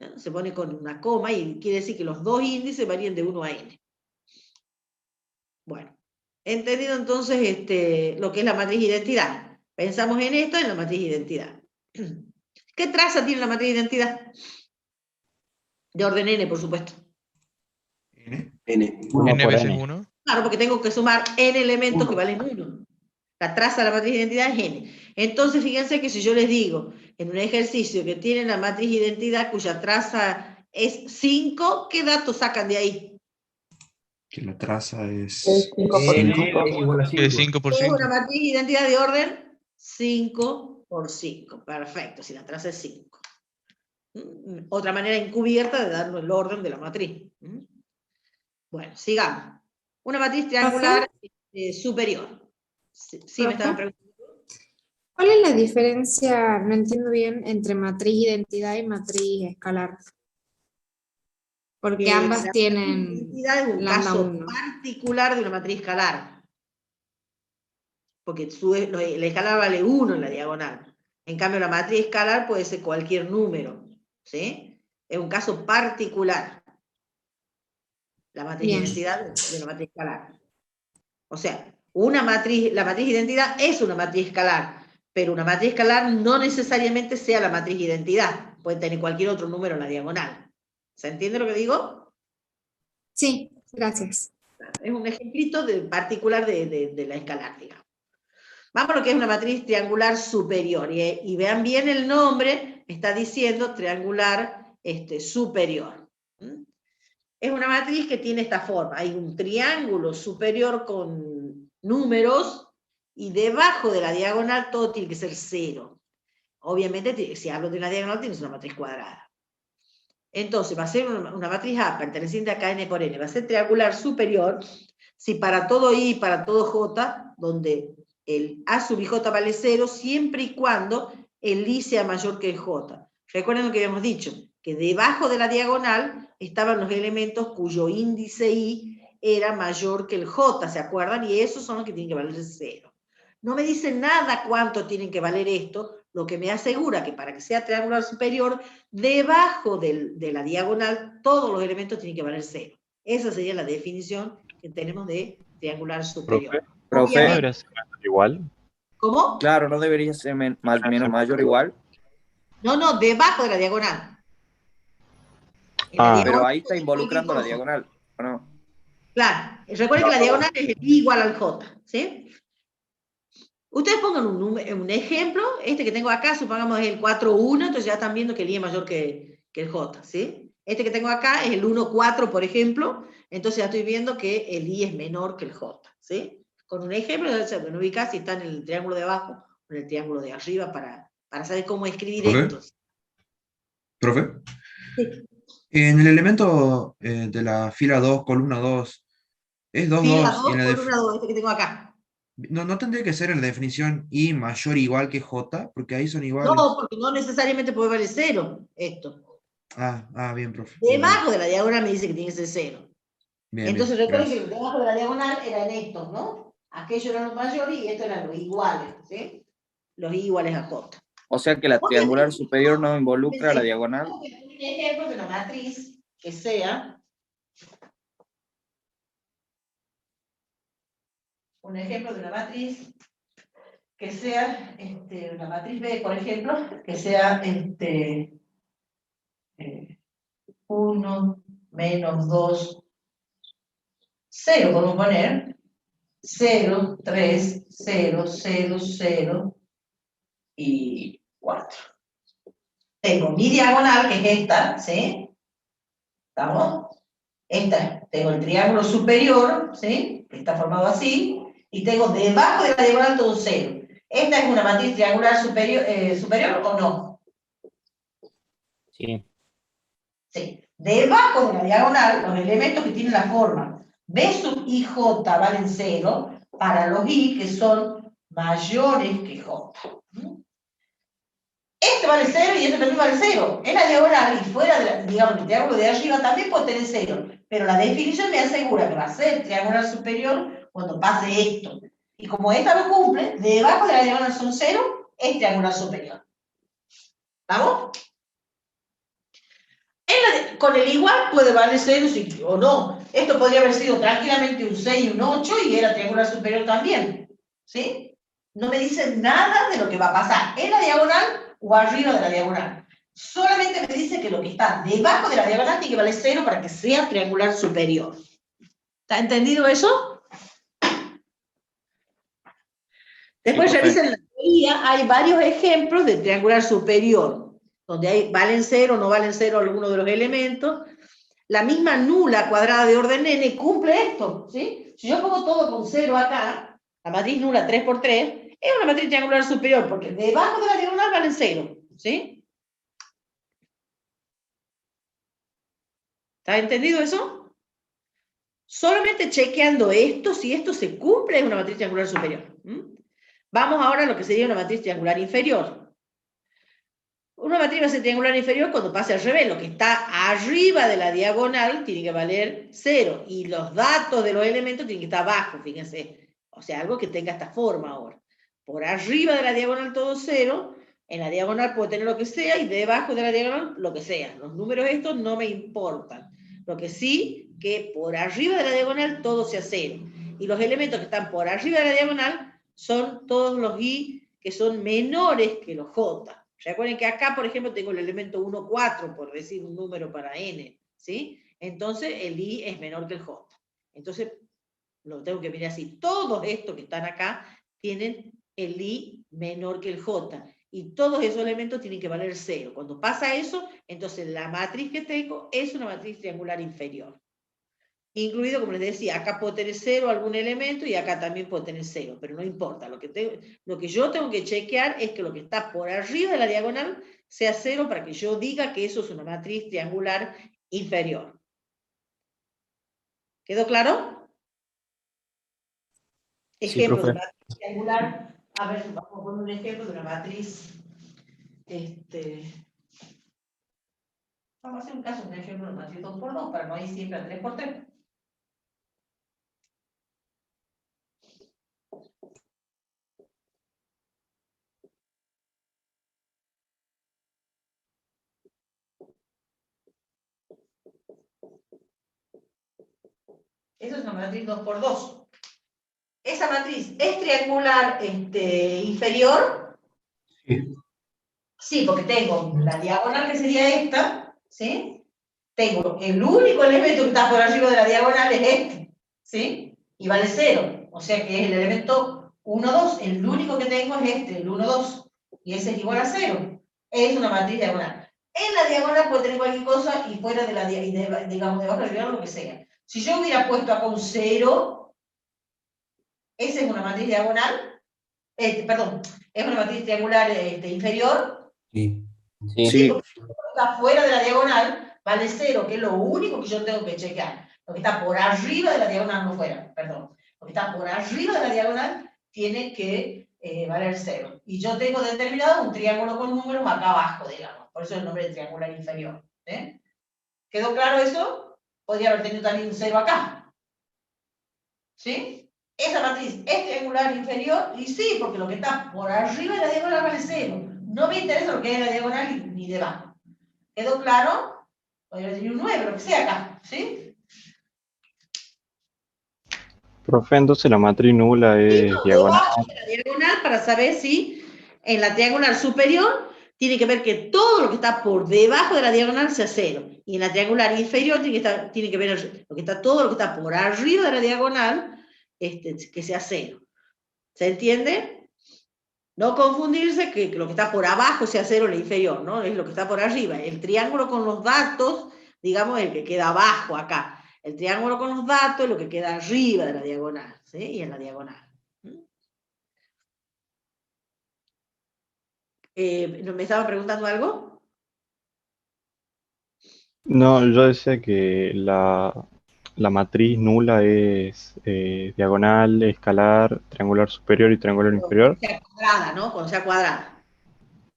¿no? Se pone con una coma y quiere decir que los dos índices varían de 1 a n. Bueno, entendido entonces lo que es la matriz identidad. Pensamos en esto, en la matriz identidad. ¿Qué traza tiene la matriz identidad? De orden n, por supuesto. N. N veces 1. Claro, porque tengo que sumar n elementos que valen 1. La traza de la matriz de identidad es n. Entonces, fíjense que si yo les digo, en un ejercicio que tiene la matriz de identidad cuya traza es 5, ¿qué datos sacan de ahí? Que la traza es 5 por 5 es igual a 5. Es 5 por Es 5. una matriz de identidad de orden 5 por 5. Perfecto, si la traza es 5. Otra manera encubierta de darnos el orden de la matriz. Bueno, sigamos. Una matriz triangular superior. Sí, me estaban preguntando. ¿Cuál es la diferencia, no entiendo bien, entre matriz identidad y matriz escalar? Porque ambas La tienen matriz identidad es un lambda caso 1. particular de una matriz escalar. Porque el escalar vale 1 en la diagonal. En cambio, la matriz escalar puede ser cualquier número. ¿Sí? Es un caso particular. La matriz de identidad de una matriz escalar. O sea, la matriz de identidad es una matriz escalar, pero una matriz escalar no necesariamente sea la matriz de identidad. Puede tener cualquier otro número en la diagonal. ¿Se entiende lo que digo? Sí, gracias. Es un ejemplito particular de la escalar, digamos. Vamos a lo que es una matriz triangular superior. Y vean bien el nombre, está diciendo triangular superior. Es una matriz que tiene esta forma. Hay un triángulo superior con números y debajo de la diagonal todo tiene que ser 0. Obviamente, si hablo de una diagonal, tienes una matriz cuadrada. Entonces, va a ser una matriz A perteneciente a Kn por N, va a ser triangular superior si para todo I y para todo J, donde el A sub I J vale 0, siempre y cuando el I sea mayor que el J. Recuerden lo que habíamos dicho, que debajo de la diagonal estaban los elementos cuyo índice I era mayor que el J, ¿se acuerdan? Y esos son los que tienen que valer 0. No me dice nada cuánto tienen que valer esto, lo que me asegura que para que sea triangular superior, debajo de la diagonal, todos los elementos tienen que valer 0. Esa sería la definición que tenemos de triangular superior. Profe, Obviamente- ¿Debería ser igual? ¿Cómo? claro, no debería ser mayor igual. No, debajo de la diagonal. En la Ah. diagonal Pero ahí está puede ser involucrando la cualquier cosa. diagonal, ¿o no? Claro, recuerden que la diagonal es el I igual al J, ¿sí? Ustedes pongan un ejemplo, este que tengo acá, supongamos es el 4,1, entonces ya están viendo que el I es mayor que el J, ¿sí? Este que tengo acá es el 1,4, por ejemplo, entonces ya estoy viendo que el I es menor que el J, ¿sí? Con un ejemplo, no ubicar si está en el triángulo de abajo o en el triángulo de arriba para saber cómo escribir ¿Profe? esto. ¿Profe? Sí. En el elemento de la fila 2, columna 2, es 2, Fila 2, y 2, en la columna 2, este que tengo acá. no tendría que ser en la definición I mayor o igual que J, porque ahí son iguales. No, porque no necesariamente puede valer 0, esto. Bien, profe. Bien, Debajo de la diagonal me dice que tiene que ser 0. bien, Entonces bien, recuerden que gracias. debajo de la diagonal eran estos, ¿no? Aquellos eran los mayores y estos eran los iguales, ¿sí? Los I iguales a J. O sea que la triangular superior no involucra a la diagonal. Un ejemplo de una matriz que sea un ejemplo de una matriz que sea una matriz B, por ejemplo, que sea 1, menos 2, 0, podemos poner 0, 3, 0, 0, 0 y 4. Tengo mi diagonal, que es esta, ¿sí? ¿Estamos? Tengo el triángulo superior, ¿sí? Que está formado así, y tengo debajo de la diagonal todo 0. ¿Esta es una matriz triangular superior o no? Sí. Sí. Debajo de la diagonal, los elementos que tienen la forma B sub I J valen 0 para los I que son mayores que J. Este vale 0 y este también vale 0. En la diagonal y fuera digamos, el triángulo de arriba también puede tener 0. Pero la definición me asegura que va a ser triangular superior cuando pase esto. Y como esta lo cumple, debajo de la diagonal son 0, es triangular superior. ¿Vamos? Con el igual puede valer 0 o no. Esto podría haber sido tranquilamente un 6 y un 8 y era triangular superior también. ¿Sí? No me dice nada de lo que va a pasar en la diagonal o arriba de la diagonal. Solamente me dice que lo que está debajo de la diagonal tiene que valer 0 para que sea triangular superior. ¿Está entendido eso? Después Sí, revisen la teoría, hay varios ejemplos de triangular superior, donde valen 0, no valen 0 algunos de los elementos. La misma nula cuadrada de orden n cumple esto, ¿sí? Si yo pongo todo con 0 acá, la matriz nula 3 por 3, es una matriz triangular superior, porque debajo de la diagonal valen 0, ¿sí? ¿Está entendido eso? Solamente chequeando esto, si esto se cumple, es una matriz triangular superior. Vamos ahora a lo que sería una matriz triangular inferior. Una matriz va a ser triangular inferior cuando pase al revés. Lo que está arriba de la diagonal tiene que valer 0. Y los datos de los elementos tienen que estar abajo, fíjense. O sea, algo que tenga esta forma ahora. Por arriba de la diagonal todo 0. En la diagonal puedo tener lo que sea. Y debajo de la diagonal lo que sea. Los números estos no me importan. Lo que sí, que por arriba de la diagonal todo sea 0. Y los elementos que están por arriba de la diagonal son todos los I que son menores que los J. Recuerden que acá, por ejemplo, tengo el elemento 1, 4, por decir un número para n, ¿sí? Entonces, el I es menor que el J. Entonces, lo tengo que mirar así. Todos estos que están acá tienen el I menor que el J. Y todos esos elementos tienen que valer 0. Cuando pasa eso, entonces la matriz que tengo es una matriz triangular inferior. incluido, como les decía, acá puedo tener 0 algún elemento y acá también puedo tener 0, pero no importa. Lo que yo tengo que chequear es que lo que está por arriba de la diagonal sea 0 para que yo diga que eso es una matriz triangular inferior. ¿Quedó claro? Sí, Ejemplo de profe. matriz triangular. A ver, vamos a poner un ejemplo de una matriz. Vamos a hacer un caso, un ejemplo de una matriz 2x2 para no ir siempre a 3x3. Eso es una matriz 2x2. ¿Esa matriz es triangular inferior? Sí. Sí, porque tengo la diagonal que sería esta, ¿sí? Tengo el único elemento que está por arriba de la diagonal es este, ¿sí? Y vale 0, o sea que es el elemento 1, 2, el único que tengo es este, el 1, 2, y ese es igual a 0. Es una matriz diagonal. En la diagonal puede tener cualquier cosa y fuera de la diagonal, digamos, debajo de la diagonal, lo que sea. Si yo hubiera puesto acá un 0, esa es una matriz diagonal, perdón, es una matriz triangular inferior. Sí. Sí, Sí. porque lo que está fuera de la diagonal vale 0, que es lo único que yo tengo que chequear. Lo que está por arriba de la diagonal, no fuera, perdón. Lo que está por arriba de la diagonal tiene que valer 0. Y yo tengo determinado un triángulo con números acá abajo, digamos. Por eso el nombre de triangular inferior. ¿Quedó claro eso? Podría haber tenido también un 0 acá. ¿Sí? Esa matriz es triangular inferior, y sí, porque lo que está por arriba de la diagonal vale 0. No me interesa lo que es la diagonal ni debajo. ¿Quedó claro? Podría tener un 9, lo que sea acá, ¿sí? Profe, entonces la matriz nula Y es no, diagonal. debajo de la diagonal para saber si en la triangular superior tiene que ver que todo lo que está por debajo de la diagonal sea 0. Y en la triangular inferior tiene que ver todo lo que está por arriba de la diagonal que sea 0. ¿Se entiende? No confundirse que lo que está por abajo sea 0 en la inferior, ¿no? Es lo que está por arriba. El triángulo con los datos, digamos, el que queda abajo acá. El triángulo con los datos es lo que queda arriba de la diagonal, ¿sí? Y en la diagonal. ¿Me estaba preguntando algo? No, yo decía que la matriz nula es diagonal, escalar, triangular superior y triangular inferior. Cuando sea cuadrada, ¿no? Cuando sea cuadrada.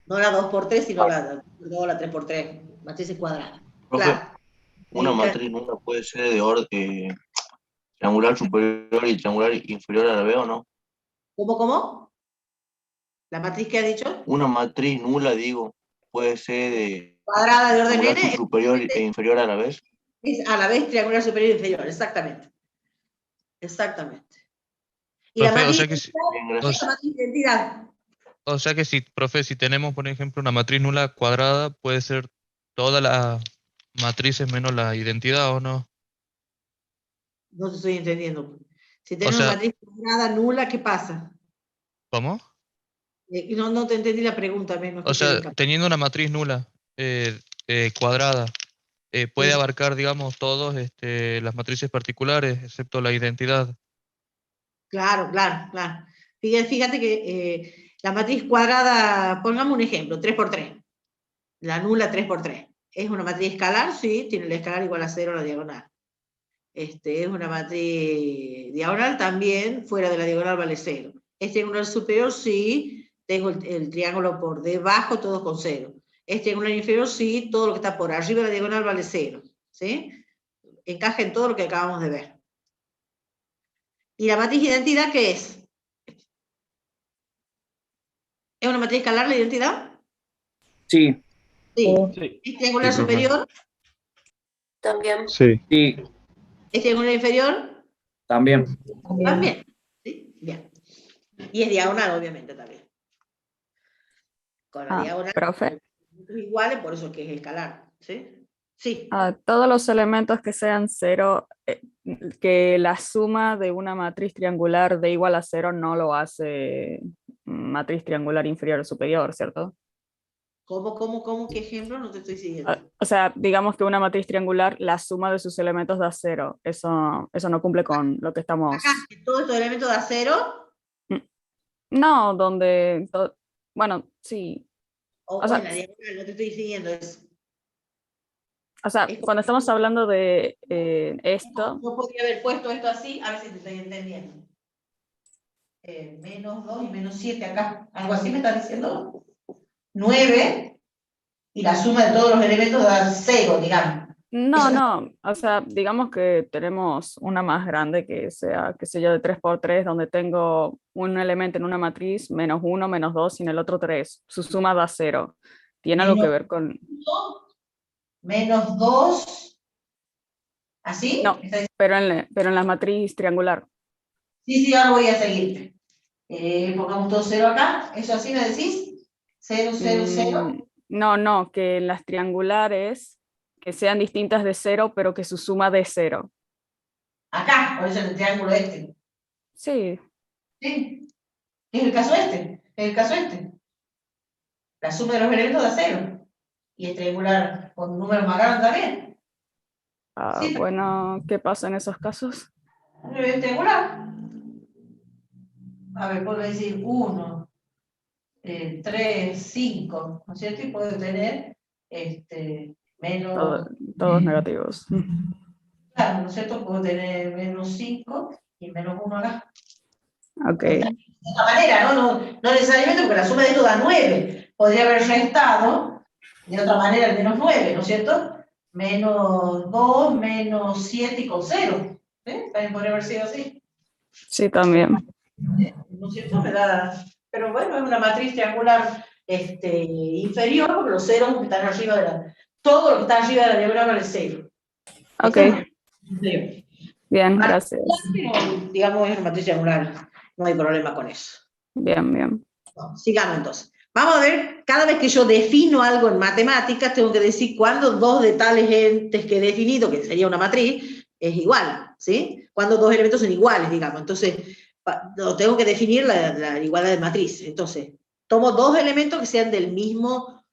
No la 2x3, sino la 3x3. Matrices cuadradas. Profe, Claro. una matriz nula puede ser de orden triangular superior y triangular inferior a la vez, ¿o no? ¿Cómo? ¿La matriz que ha dicho? Una matriz nula, digo, puede ser de Cuadrada de orden triangular n superior e inferior a la vez. es a la vez triangular superior e inferior, exactamente. Exactamente. Y la Profe, o matriz sea de que si, identidad o, es la matriz de identidad. o sea que si, profe, si tenemos, por ejemplo, una matriz nula cuadrada, puede ser todas las matrices menos la identidad, ¿o no? No te estoy entendiendo. Si O tenés una sea, matriz cuadrada nula, ¿qué pasa? ¿cómo? No te entendí la pregunta, no O escuché bien. sea, teniendo una matriz nula cuadrada, puede Sí. abarcar, digamos, todas las matrices particulares, excepto la identidad. Claro. Fíjate que la matriz cuadrada, pongamos un ejemplo, 3x3. La nula 3x3. ¿Es una matriz escalar? Sí, tiene el escalar igual a 0 a la diagonal. Es una matriz diagonal también, fuera de la diagonal vale 0. ¿Es triangular superior? Sí, tengo el triángulo por debajo, todos con 0. ¿Es triangular inferior? Sí, todo lo que está por arriba de la diagonal vale 0. ¿Sí? Encaja en todo lo que acabamos de ver. ¿Y la matriz identidad qué es? ¿Es una matriz escalar la identidad? Sí. Sí. Sí. ¿Es triangular Sí, profe. superior? También. Sí. Sí. ¿Es triangular inferior? También. También. ¿Sí? Bien. Y es diagonal, obviamente, también. Con la diagonal, Profe, iguales, por eso que es escalar. ¿Sí? Sí. todos los elementos que sean 0, que la suma de una matriz triangular de igual a 0 no lo hace matriz triangular inferior o superior, ¿cierto? ¿Cómo? ¿Qué ejemplo? No te estoy siguiendo. O sea, digamos que una matriz triangular, la suma de sus elementos da 0. Eso no cumple con lo que estamos... Acá, que todos estos elementos da 0. No, donde... Bueno, sí. O O sea, en la diagonal, no te estoy siguiendo eso. O sea, cuando estamos hablando de esto... Yo podría haber puesto esto así, a ver si te estoy entendiendo. Menos 2 y menos 7 acá. ¿Algo así me estás diciendo? 9, y la suma de todos los elementos da 0, digamos. No, o sea, digamos que tenemos una más grande que sea, qué sé yo, de 3×3, donde tengo un elemento en una matriz, menos 1, menos 2, y en el otro 3. Su suma da 0. ¿Tiene algo que ver con...? Menos 2, ¿así? No, pero en la matriz triangular. Sí, ahora voy a seguir. Pongamos todo 0 acá, ¿eso así me decís? 0, 0, 0. No, que en las triangulares que sean distintas de 0, pero que su suma dé 0. Acá, por eso en el triángulo este. Sí. Sí, es el caso este, La suma de los elementos da 0. Y es triangular con un número más grande también. Sí, Bueno, ¿qué pasa en esos casos? Es triangular. A ver, puedo decir 1, 3, 5, ¿no es cierto? Y puedo tener menos... Todos negativos. Claro, ¿no es cierto? Puedo tener menos 5 y menos 1 acá. Ok. De esta manera, no necesariamente porque la suma de esto da 9. Podría haber restado de otra manera el menos 9, ¿no es cierto? Menos 2, menos 7 y con 0. También podría haber sido así. Sí, también. ¿No es cierto? Pero bueno, es una matriz triangular inferior, porque los ceros que están arriba de la... Todo lo que está arriba de la diagonal es 0. Ok. Bien, gracias. Digamos, es una matriz triangular. No hay problema con eso. Bien. Sigamos entonces. Vamos a ver, cada vez que yo defino algo en matemáticas, tengo que decir cuándo dos de tales entes que he definido, que sería una matriz, es igual, ¿sí? Cuando dos elementos son iguales, digamos. Entonces, tengo que definir la igualdad de matriz. Entonces, tomo dos elementos que sean del mismo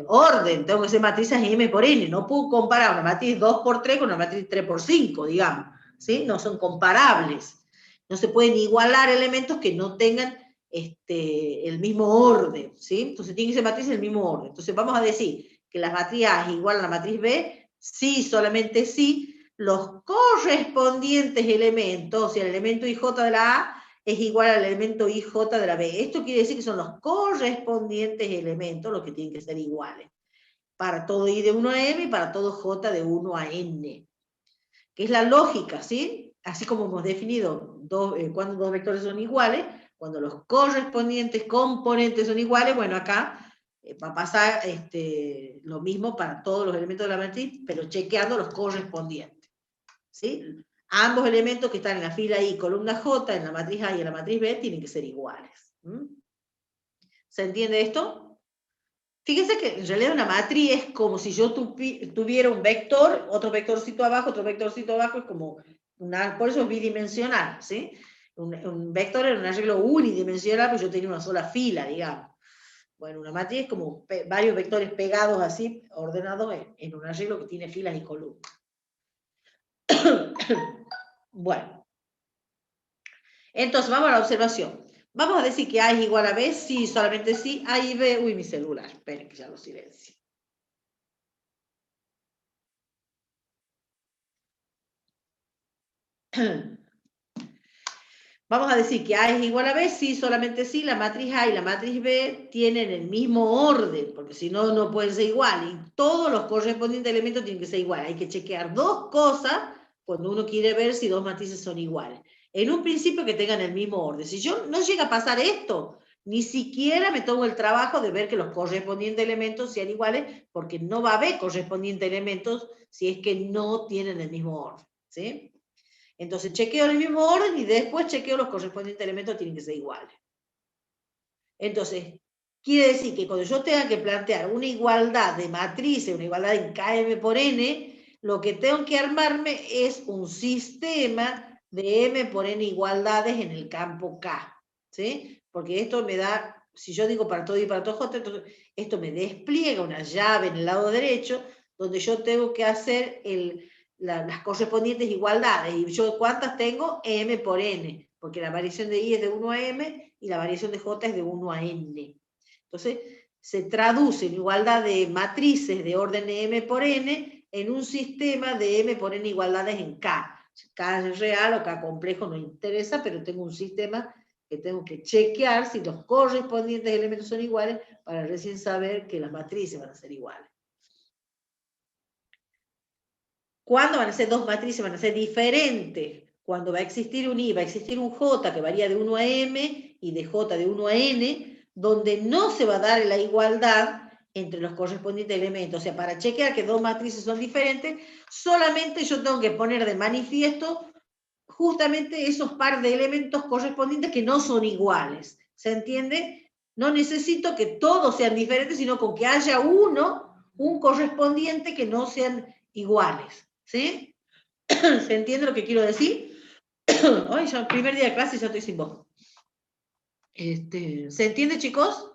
orden. Tengo que ser matrices M por N. No puedo comparar una matriz 2×3 con una matriz 3×5, digamos, ¿sí? No son comparables. No se pueden igualar elementos que no tengan el mismo orden, ¿sí? Entonces tiene que ser matriz del mismo orden. Entonces vamos a decir que la matriz A es igual a la matriz B, sí, solamente sí, los correspondientes elementos, o sea, el elemento IJ de la A es igual al elemento IJ de la B. Esto quiere decir que son los correspondientes elementos los que tienen que ser iguales. Para todo I de 1 a M y para todo J de 1 a N. Que es la lógica, ¿sí? Así como hemos definido cuando dos vectores son iguales, cuando los correspondientes componentes son iguales, bueno, acá va a pasar lo mismo para todos los elementos de la matriz, pero chequeando los correspondientes, ¿sí? Ambos elementos que están en la fila I, columna J, en la matriz A y en la matriz B, tienen que ser iguales. ¿Se entiende esto? Fíjense que en realidad una matriz es como si yo tuviera un vector, otro vectorcito abajo, es como por eso es bidimensional, ¿sí? Un vector era un arreglo unidimensional, pues yo tenía una sola fila, digamos. Bueno, una matriz es como varios vectores pegados así, ordenados en un arreglo que tiene filas y columnas. Bueno. Entonces, vamos a la observación. Vamos a decir que A es igual a B, sí, solamente sí, A y B, uy, mi celular, esperen que ya lo silencio. Vamos a decir que A es igual a B, sí, solamente sí, la matriz A y la matriz B tienen el mismo orden, porque si no, no pueden ser iguales, y todos los correspondientes elementos tienen que ser iguales. Hay que chequear dos cosas cuando uno quiere ver si dos matrices son iguales. En un principio que tengan el mismo orden. Si yo no llega a pasar esto, ni siquiera me tomo el trabajo de ver que los correspondientes elementos sean iguales, porque no va a haber correspondientes elementos si es que no tienen el mismo orden, ¿sí? Entonces chequeo el mismo orden y después chequeo los correspondientes elementos, tienen que ser iguales. Entonces, quiere decir que cuando yo tenga que plantear una igualdad de matrices, una igualdad en KM por N, lo que tengo que armarme es un sistema de M por N igualdades en el campo K, ¿sí? Porque esto me da, si yo digo para todo y para todo J, entonces Esto me despliega una llave en el lado derecho, donde yo tengo que hacer las correspondientes igualdades. ¿Y yo cuántas tengo? M por N, porque la variación de I es de 1 a M y la variación de J es de 1 a N. Entonces, se traduce en igualdad de matrices de orden M por N en un sistema de M por N igualdades en K. K es real o K complejo no interesa, pero tengo un sistema que tengo que chequear si los correspondientes elementos son iguales para recién saber que las matrices van a ser iguales. ¿Cuándo van a ser dos matrices? Van a ser diferentes. Cuando va a existir un I, va a existir un J que varía de 1 a M y de J de 1 a N, donde no se va a dar la igualdad entre los correspondientes elementos. O sea, para chequear que dos matrices son diferentes, solamente yo tengo que poner de manifiesto justamente esos par de elementos correspondientes que no son iguales. ¿Se entiende? No necesito que todos sean diferentes, sino con que haya un correspondiente que no sean iguales. ¿Sí? ¿Se entiende lo que quiero decir? Ay, ya el primer día de clase ya estoy sin voz. ¿Se entiende, chicos?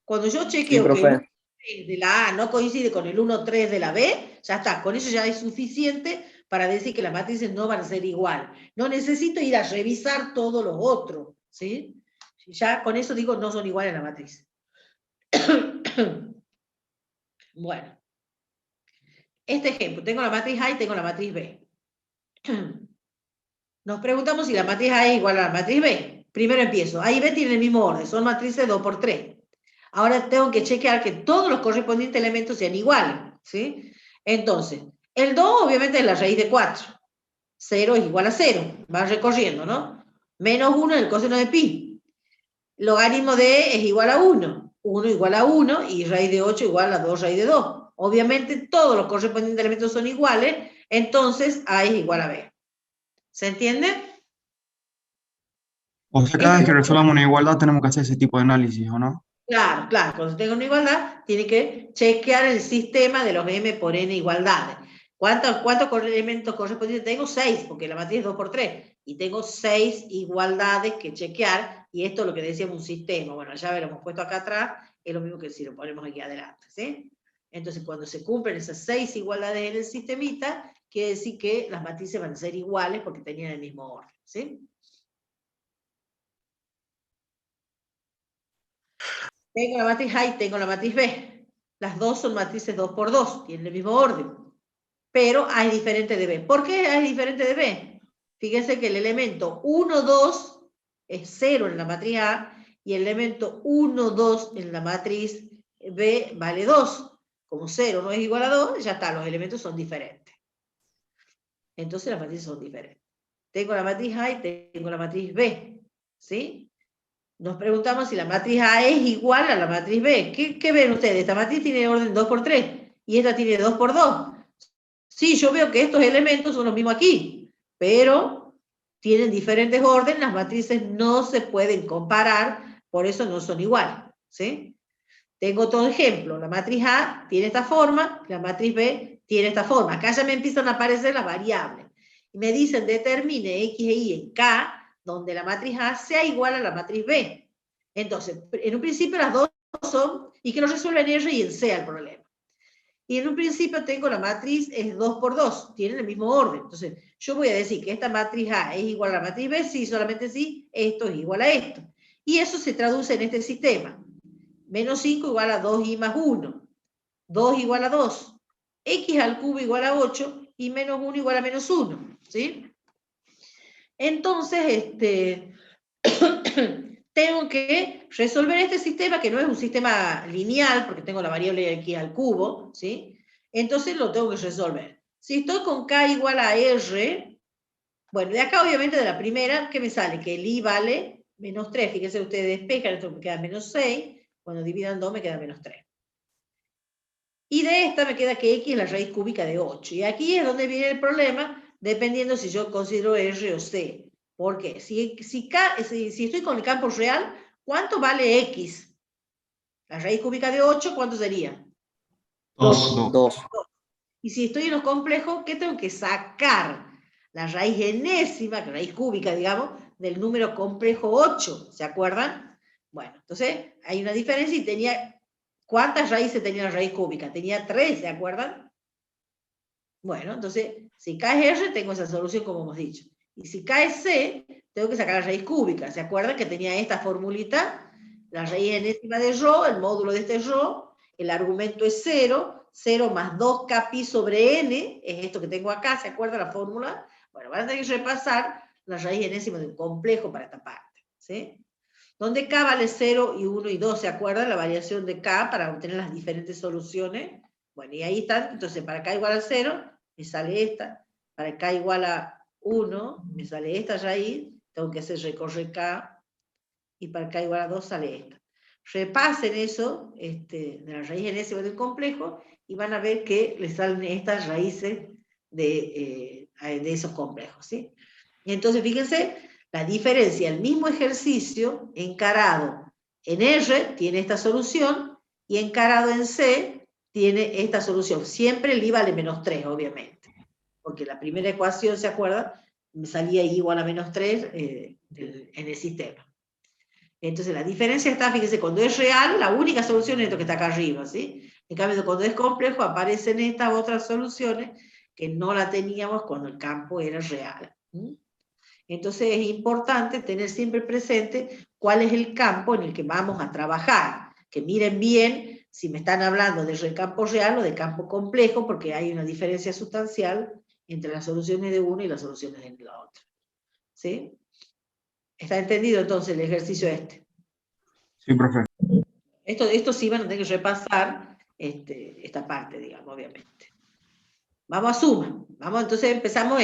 Cuando yo chequeo Sí, que profe. el 1,3 de la A no coincide con el 1,3 de la B, ya está, con eso ya es suficiente para decir que las matrices no van a ser igual. No necesito ir a revisar todo lo otro, ¿sí? Ya con eso digo, no son iguales las matrices. Bueno. Este ejemplo, tengo la matriz A y tengo la matriz B. Nos preguntamos si la matriz A es igual a la matriz B. Primero empiezo. A y B tienen el mismo orden, son matrices 2 por 3. Ahora tengo que chequear que todos los correspondientes elementos sean iguales, ¿sí? Entonces, el 2 obviamente es la raíz de 4. 0 es igual a 0. Va recorriendo, ¿no? Menos 1 es el coseno de pi. Logaritmo de E es igual a 1. 1 igual a 1 y raíz de 8 igual a 2 raíz de 2. Obviamente todos los correspondientes elementos son iguales, entonces A es igual a B. ¿Se entiende? O sea, cada vez que resolvamos una igualdad tenemos que hacer ese tipo de análisis, ¿o no? Claro, claro. Cuando tengo una igualdad, tiene que chequear el sistema de los M por N igualdades. ¿Cuántos elementos correspondientes tengo? 6, porque la matriz es 2 por 3. Y tengo 6 igualdades que chequear, y esto es lo que decíamos un sistema. Bueno, ya lo hemos puesto acá atrás, es lo mismo que si lo ponemos aquí adelante, ¿sí? Entonces, cuando se cumplen esas 6 igualdades en el sistemita, quiere decir que las matrices van a ser iguales porque tenían el mismo orden, ¿sí? Tengo la matriz A y tengo la matriz B. Las dos son matrices 2 por 2, tienen el mismo orden. Pero A es diferente de B. ¿Por qué A es diferente de B? Fíjense que el elemento 1, 2 es 0 en la matriz A y el elemento 1, 2 en la matriz B vale 2. Como 0 no es igual a 2, ya está, los elementos son diferentes. Entonces las matrices son diferentes. Tengo la matriz A y tengo la matriz B. ¿Sí? Nos preguntamos si la matriz A es igual a la matriz B. ¿Qué ven ustedes? Esta matriz tiene orden 2 por 3 y esta tiene 2 por 2. Sí, yo veo que estos elementos son los mismos aquí, pero tienen diferentes órdenes, las matrices no se pueden comparar, por eso no son iguales. ¿Sí? Tengo otro ejemplo. La matriz A tiene esta forma, la matriz B tiene esta forma. Acá ya me empiezan a aparecer las variables. Y me dicen, determine X e Y en K, donde la matriz A sea igual a la matriz B. Entonces, en un principio las dos son, y que lo resuelva en R y en C el problema. Y en un principio tengo la matriz es 2 por 2, tienen el mismo orden. Entonces, yo voy a decir que esta matriz A es igual a la matriz B, sí, solamente sí, esto es igual a esto. Y eso se traduce en este sistema. Menos 5 igual a 2i más 1. 2 igual a 2. X al cubo igual a 8 y menos 1 igual a menos 1. ¿Sí? Entonces, tengo que resolver este sistema, que no es un sistema lineal, porque tengo la variable X al cubo, ¿sí? Entonces lo tengo que resolver. Si estoy con K igual a R, bueno, de acá obviamente de la primera, ¿qué me sale? Que el I vale menos 3. Fíjense ustedes, despejan, esto me queda menos 6. Cuando dividan 2 me queda menos 3. Y de esta me queda que X es la raíz cúbica de 8. Y aquí es donde viene el problema, dependiendo si yo considero R o C. ¿Por qué? Si estoy con el campo real, ¿cuánto vale X? La raíz cúbica de 8, ¿cuánto sería? 2. Y si estoy en los complejos, ¿qué tengo que sacar? La raíz enésima, la raíz cúbica, digamos, del número complejo 8. ¿Se acuerdan? Bueno, entonces hay una diferencia y tenía ¿cuántas raíces tenía la raíz cúbica? Tenía 3, ¿se acuerdan? Bueno, entonces, si cae R, tengo esa solución como hemos dicho. Y si cae C, tengo que sacar la raíz cúbica. ¿Se acuerdan que tenía esta formulita? La raíz enésima de ρ, el módulo de este ρ, el argumento es 0, 0 más 2k pi sobre n, es esto que tengo acá, ¿se acuerdan la fórmula? Bueno, van a tener que repasar la raíz enésima de un complejo para esta parte, ¿sí? Donde k vale 0 y 1 y 2, ¿se acuerdan? La variación de k para obtener las diferentes soluciones. Bueno, y ahí están, entonces para k igual a 0, me sale esta, para k igual a 1, me sale esta raíz, tengo que hacer recorrer k, y para k igual a 2 sale esta. Repasen eso, de la raíz enésima del complejo, y van a ver que les salen estas raíces de esos complejos, ¿sí? Y entonces, fíjense, la diferencia, el mismo ejercicio encarado en R tiene esta solución, y encarado en C tiene esta solución. Siempre el I vale menos 3, obviamente, porque la primera ecuación, ¿se acuerdan? Me salía I igual a menos 3 en el sistema. Entonces la diferencia está, fíjense, cuando es real, la única solución es esto que está acá arriba, ¿sí? En cambio, cuando es complejo, aparecen estas otras soluciones que no la teníamos cuando el campo era real. Entonces es importante tener siempre presente cuál es el campo en el que vamos a trabajar. Que miren bien si me están hablando de campo real o de campo complejo, porque hay una diferencia sustancial entre las soluciones de uno y las soluciones de la otra. ¿Sí? ¿Está entendido entonces el ejercicio este? Sí, profe. Esto sí van a tener que repasar esta parte, digamos, obviamente. Vamos a suma. Vamos, entonces empezamos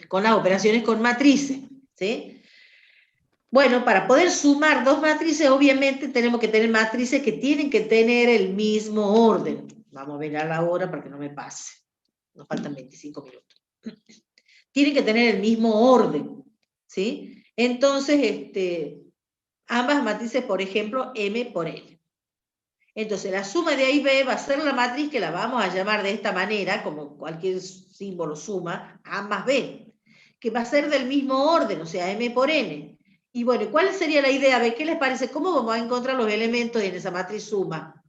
con las operaciones con matrices, ¿sí? Bueno, para poder sumar dos matrices, obviamente tenemos que tener matrices que tienen que tener el mismo orden. Vamos a ver a la hora para que no me pase. Nos faltan 25 minutos. Tienen que tener el mismo orden, ¿sí? Entonces, ambas matrices, por ejemplo, M por N. Entonces, la suma de A y B va a ser la matriz que la vamos a llamar de esta manera, como cualquier símbolo suma, A más B, que va a ser del mismo orden, o sea, M por N. Y bueno, ¿cuál sería la idea? A ver, ¿qué les parece? ¿Cómo vamos a encontrar los elementos en esa matriz suma?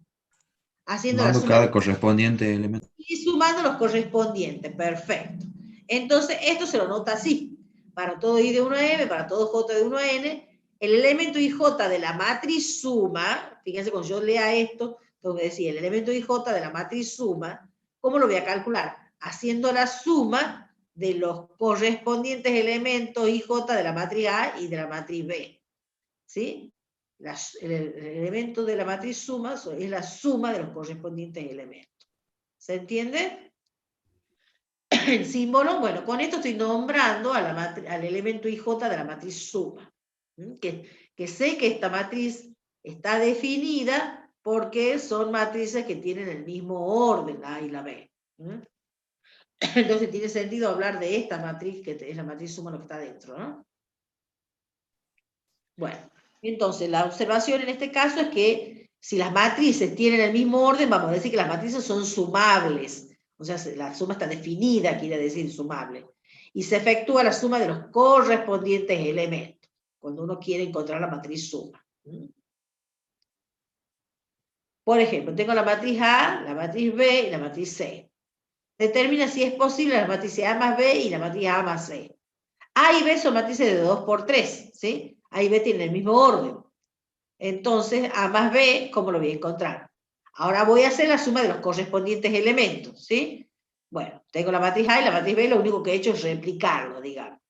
Haciendo la Sumando suma cada correspondiente elemento. y sumando los correspondientes, perfecto. Entonces, esto se lo nota así. Para todo I de 1 a M, para todo J de 1 a N, el elemento IJ de la matriz suma, fíjense, cuando yo lea esto, tengo que decir, el elemento IJ de la matriz suma, ¿cómo lo voy a calcular? Haciendo la suma de los correspondientes elementos IJ de la matriz A y de la matriz B. ¿Sí? El elemento de la matriz suma es la suma de los correspondientes elementos. ¿Se entiende? El símbolo, bueno, con esto estoy nombrando al elemento IJ de la matriz suma. Que sé que esta matriz está definida porque son matrices que tienen el mismo orden, la A y la B. Entonces tiene sentido hablar de esta matriz, que es la matriz suma lo que está dentro, ¿no? Bueno, entonces la observación en este caso es que si las matrices tienen el mismo orden, vamos a decir que las matrices son sumables. O sea, la suma está definida, quiere decir sumable. Y se efectúa la suma de los correspondientes elementos, cuando uno quiere encontrar la matriz suma. Por ejemplo, tengo la matriz A, la matriz B y la matriz C. Determina si es posible la matriz A más B y la matriz A más C. A y B son matrices de 2 por 3, ¿sí? A y B tienen el mismo orden. Entonces, A más B, ¿cómo lo voy a encontrar? Ahora voy a hacer la suma de los correspondientes elementos, ¿sí? Bueno, tengo la matriz A y la matriz B, lo único que he hecho es replicarlo, digamos.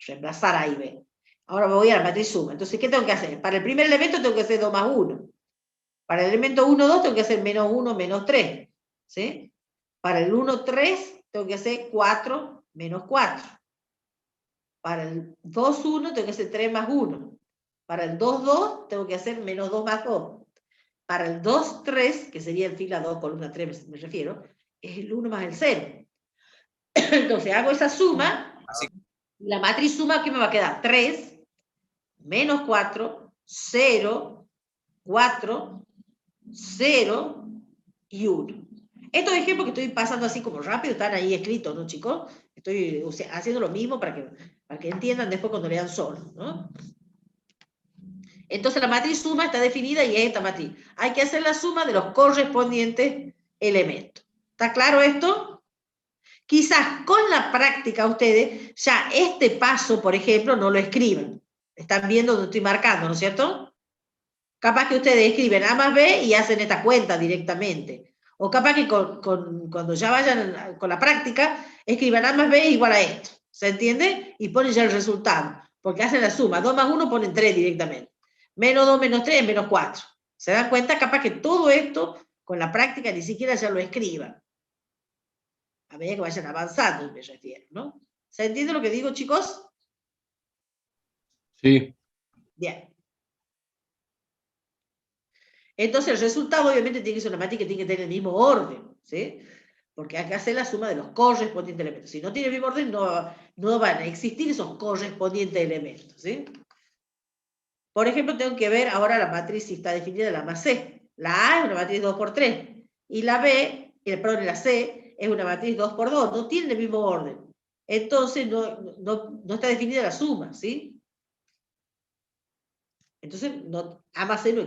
Reemplazar A y B. Ahora me voy a la matriz suma. Entonces, ¿qué tengo que hacer? Para el primer elemento tengo que hacer 2 más 1. Para el elemento 1, 2 tengo que hacer menos 1, menos 3. ¿Sí? Para el 1, 3 tengo que hacer 4, menos 4. Para el 2, 1 tengo que hacer 3 más 1. Para el 2, 2 tengo que hacer menos 2 más 2. Para el 2, 3, que sería el fila 2, columna 3 me refiero, es el 1 más el 0. Entonces hago esa suma, la matriz suma, ¿qué me va a quedar? 3, menos 4, 0, 4, 0 y 1. Estos ejemplos que estoy pasando así como rápido están ahí escritos, ¿no, chicos? Estoy haciendo lo mismo para que entiendan después cuando lean solo, ¿no? Entonces la matriz suma está definida y es esta matriz. Hay que hacer la suma de los correspondientes elementos. ¿Está claro esto? Quizás con la práctica ustedes ya este paso, por ejemplo, no lo escriban. Están viendo donde estoy marcando, ¿no es cierto? Capaz que ustedes escriben A más B y hacen esta cuenta directamente. O capaz que cuando ya vayan con la práctica, escriban A más B igual a esto. ¿Se entiende? Y ponen ya el resultado. Porque hacen la suma. 2 más 1 ponen 3 directamente. Menos 2 menos 3 es menos 4. ¿Se dan cuenta? Capaz que todo esto, con la práctica, ni siquiera ya lo escriban. A medida que vayan avanzando, me refiero, ¿no? ¿Se entiende lo que digo, chicos? Sí. Bien. Entonces el resultado obviamente tiene que ser una matriz que tiene que tener el mismo orden, ¿sí? Porque hay que hacer la suma de los correspondientes elementos. Si no tiene el mismo orden, no van a existir esos correspondientes elementos, ¿sí? Por ejemplo, tengo que ver ahora la matriz si está definida la más C. La A es una matriz 2×3 y la B, perdón, la C es una matriz 2×2. No tienen el mismo orden. Entonces no está definida la suma, ¿sí? Entonces, A más C no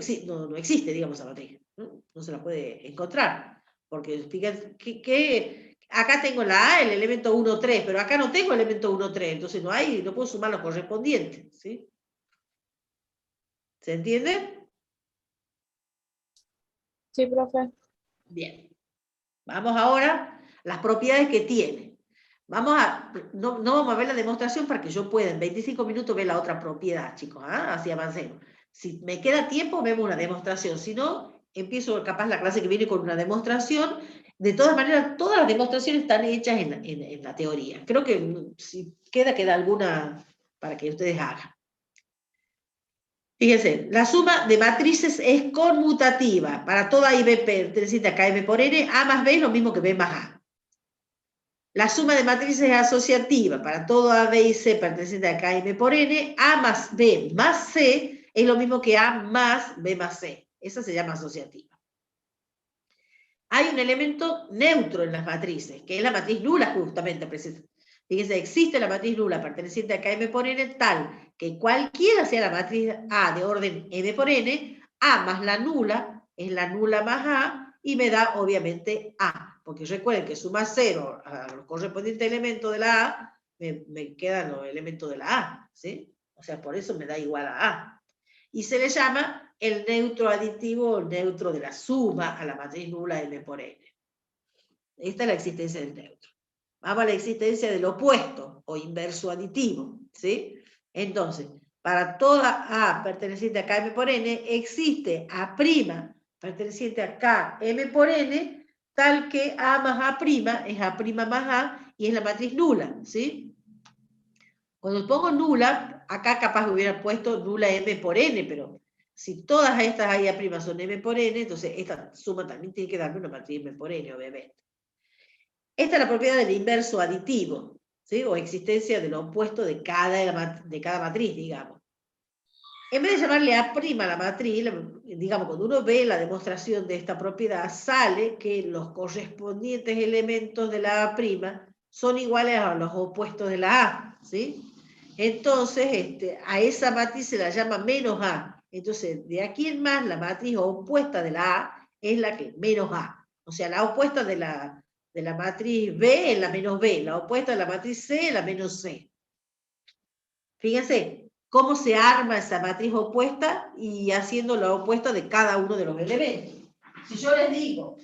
existe, digamos, esa matriz. No se la puede encontrar. Porque fíjense que acá tengo la A, el elemento 1, 3, pero acá no tengo el elemento 1, 3. Entonces no puedo sumar los correspondientes. ¿Sí? ¿Se entiende? Sí, profe. Bien. Vamos ahora a las propiedades que tiene. No vamos a ver la demostración para que yo pueda en 25 minutos ver la otra propiedad, chicos. Así avancemos. Si me queda tiempo, vemos una demostración. Si no, empiezo capaz la clase que viene con una demostración. De todas maneras, todas las demostraciones están hechas en la teoría. Creo que si queda alguna para que ustedes hagan. Fíjense, la suma de matrices es conmutativa. Para toda A y B perteneciente a KM por N, A más B es lo mismo que B más A. La suma de matrices es asociativa. Para todo A, B y C perteneciente a KM por N, A más B más C es lo mismo que A más B más C. Esa se llama asociativa. Hay un elemento neutro en las matrices, que es la matriz nula justamente. Fíjense, existe la matriz nula perteneciente a KM por N tal que cualquiera sea la matriz A de orden M por N, A más la nula es la nula más A y me da obviamente A. Porque recuerden que suma 0 a los correspondientes elementos de la A, me quedan los elementos de la A, ¿sí? O sea, por eso me da igual a A. Y se le llama el neutro aditivo o el neutro de la suma a la matriz nula M por N. Esta es la existencia del neutro. Vamos a la existencia del opuesto o inverso aditivo, ¿sí? Entonces, para toda A perteneciente a KM por N, existe A' perteneciente a KM por N, tal que A más A' es A' más A y es la matriz nula, ¿sí? Cuando pongo nula, acá capaz hubiera puesto nula M por N, pero si todas estas A y A' son M por N, entonces esta suma también tiene que darme una matriz M por N, obviamente. Esta es la propiedad del inverso aditivo, ¿sí? O existencia del opuesto de cada matriz, digamos. En vez de llamarle A' la matriz, digamos, cuando uno ve la demostración de esta propiedad, sale que los correspondientes elementos de la A' son iguales a los opuestos de la A, ¿sí? Entonces, a esa matriz se la llama menos A. Entonces, de aquí en más, la matriz opuesta de la A es la que menos A. O sea, la opuesta de la matriz B es la menos B, la opuesta de la matriz C es la menos C. Fíjense cómo se arma esa matriz opuesta y haciendo la opuesta de cada uno de los elementos. Si yo les digo,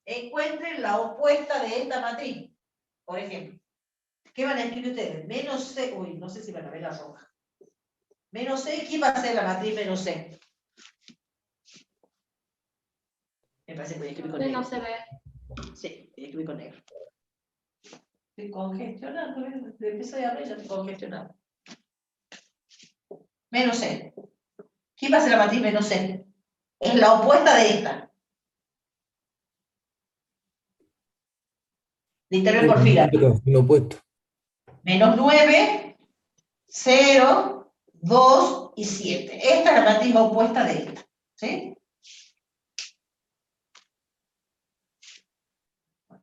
encuentren la opuesta de esta matriz, por ejemplo, ¿qué van a escribir ustedes? Menos C, uy, no sé si van a ver la roja. Menos C, ¿quién va a ser la matriz menos C? Me parece que voy a escribir con negro. No se ve. Sí, voy a escribir con negro. Estoy congestionando, empecé a hablar y ya estoy congestionando. Menos C. ¿Quién va a ser la matriz menos C? Es la opuesta de esta. Interven por fila. Lo opuesto. Menos 9, 0, 2 y 7. Esta es la matriz opuesta de esta. ¿Sí?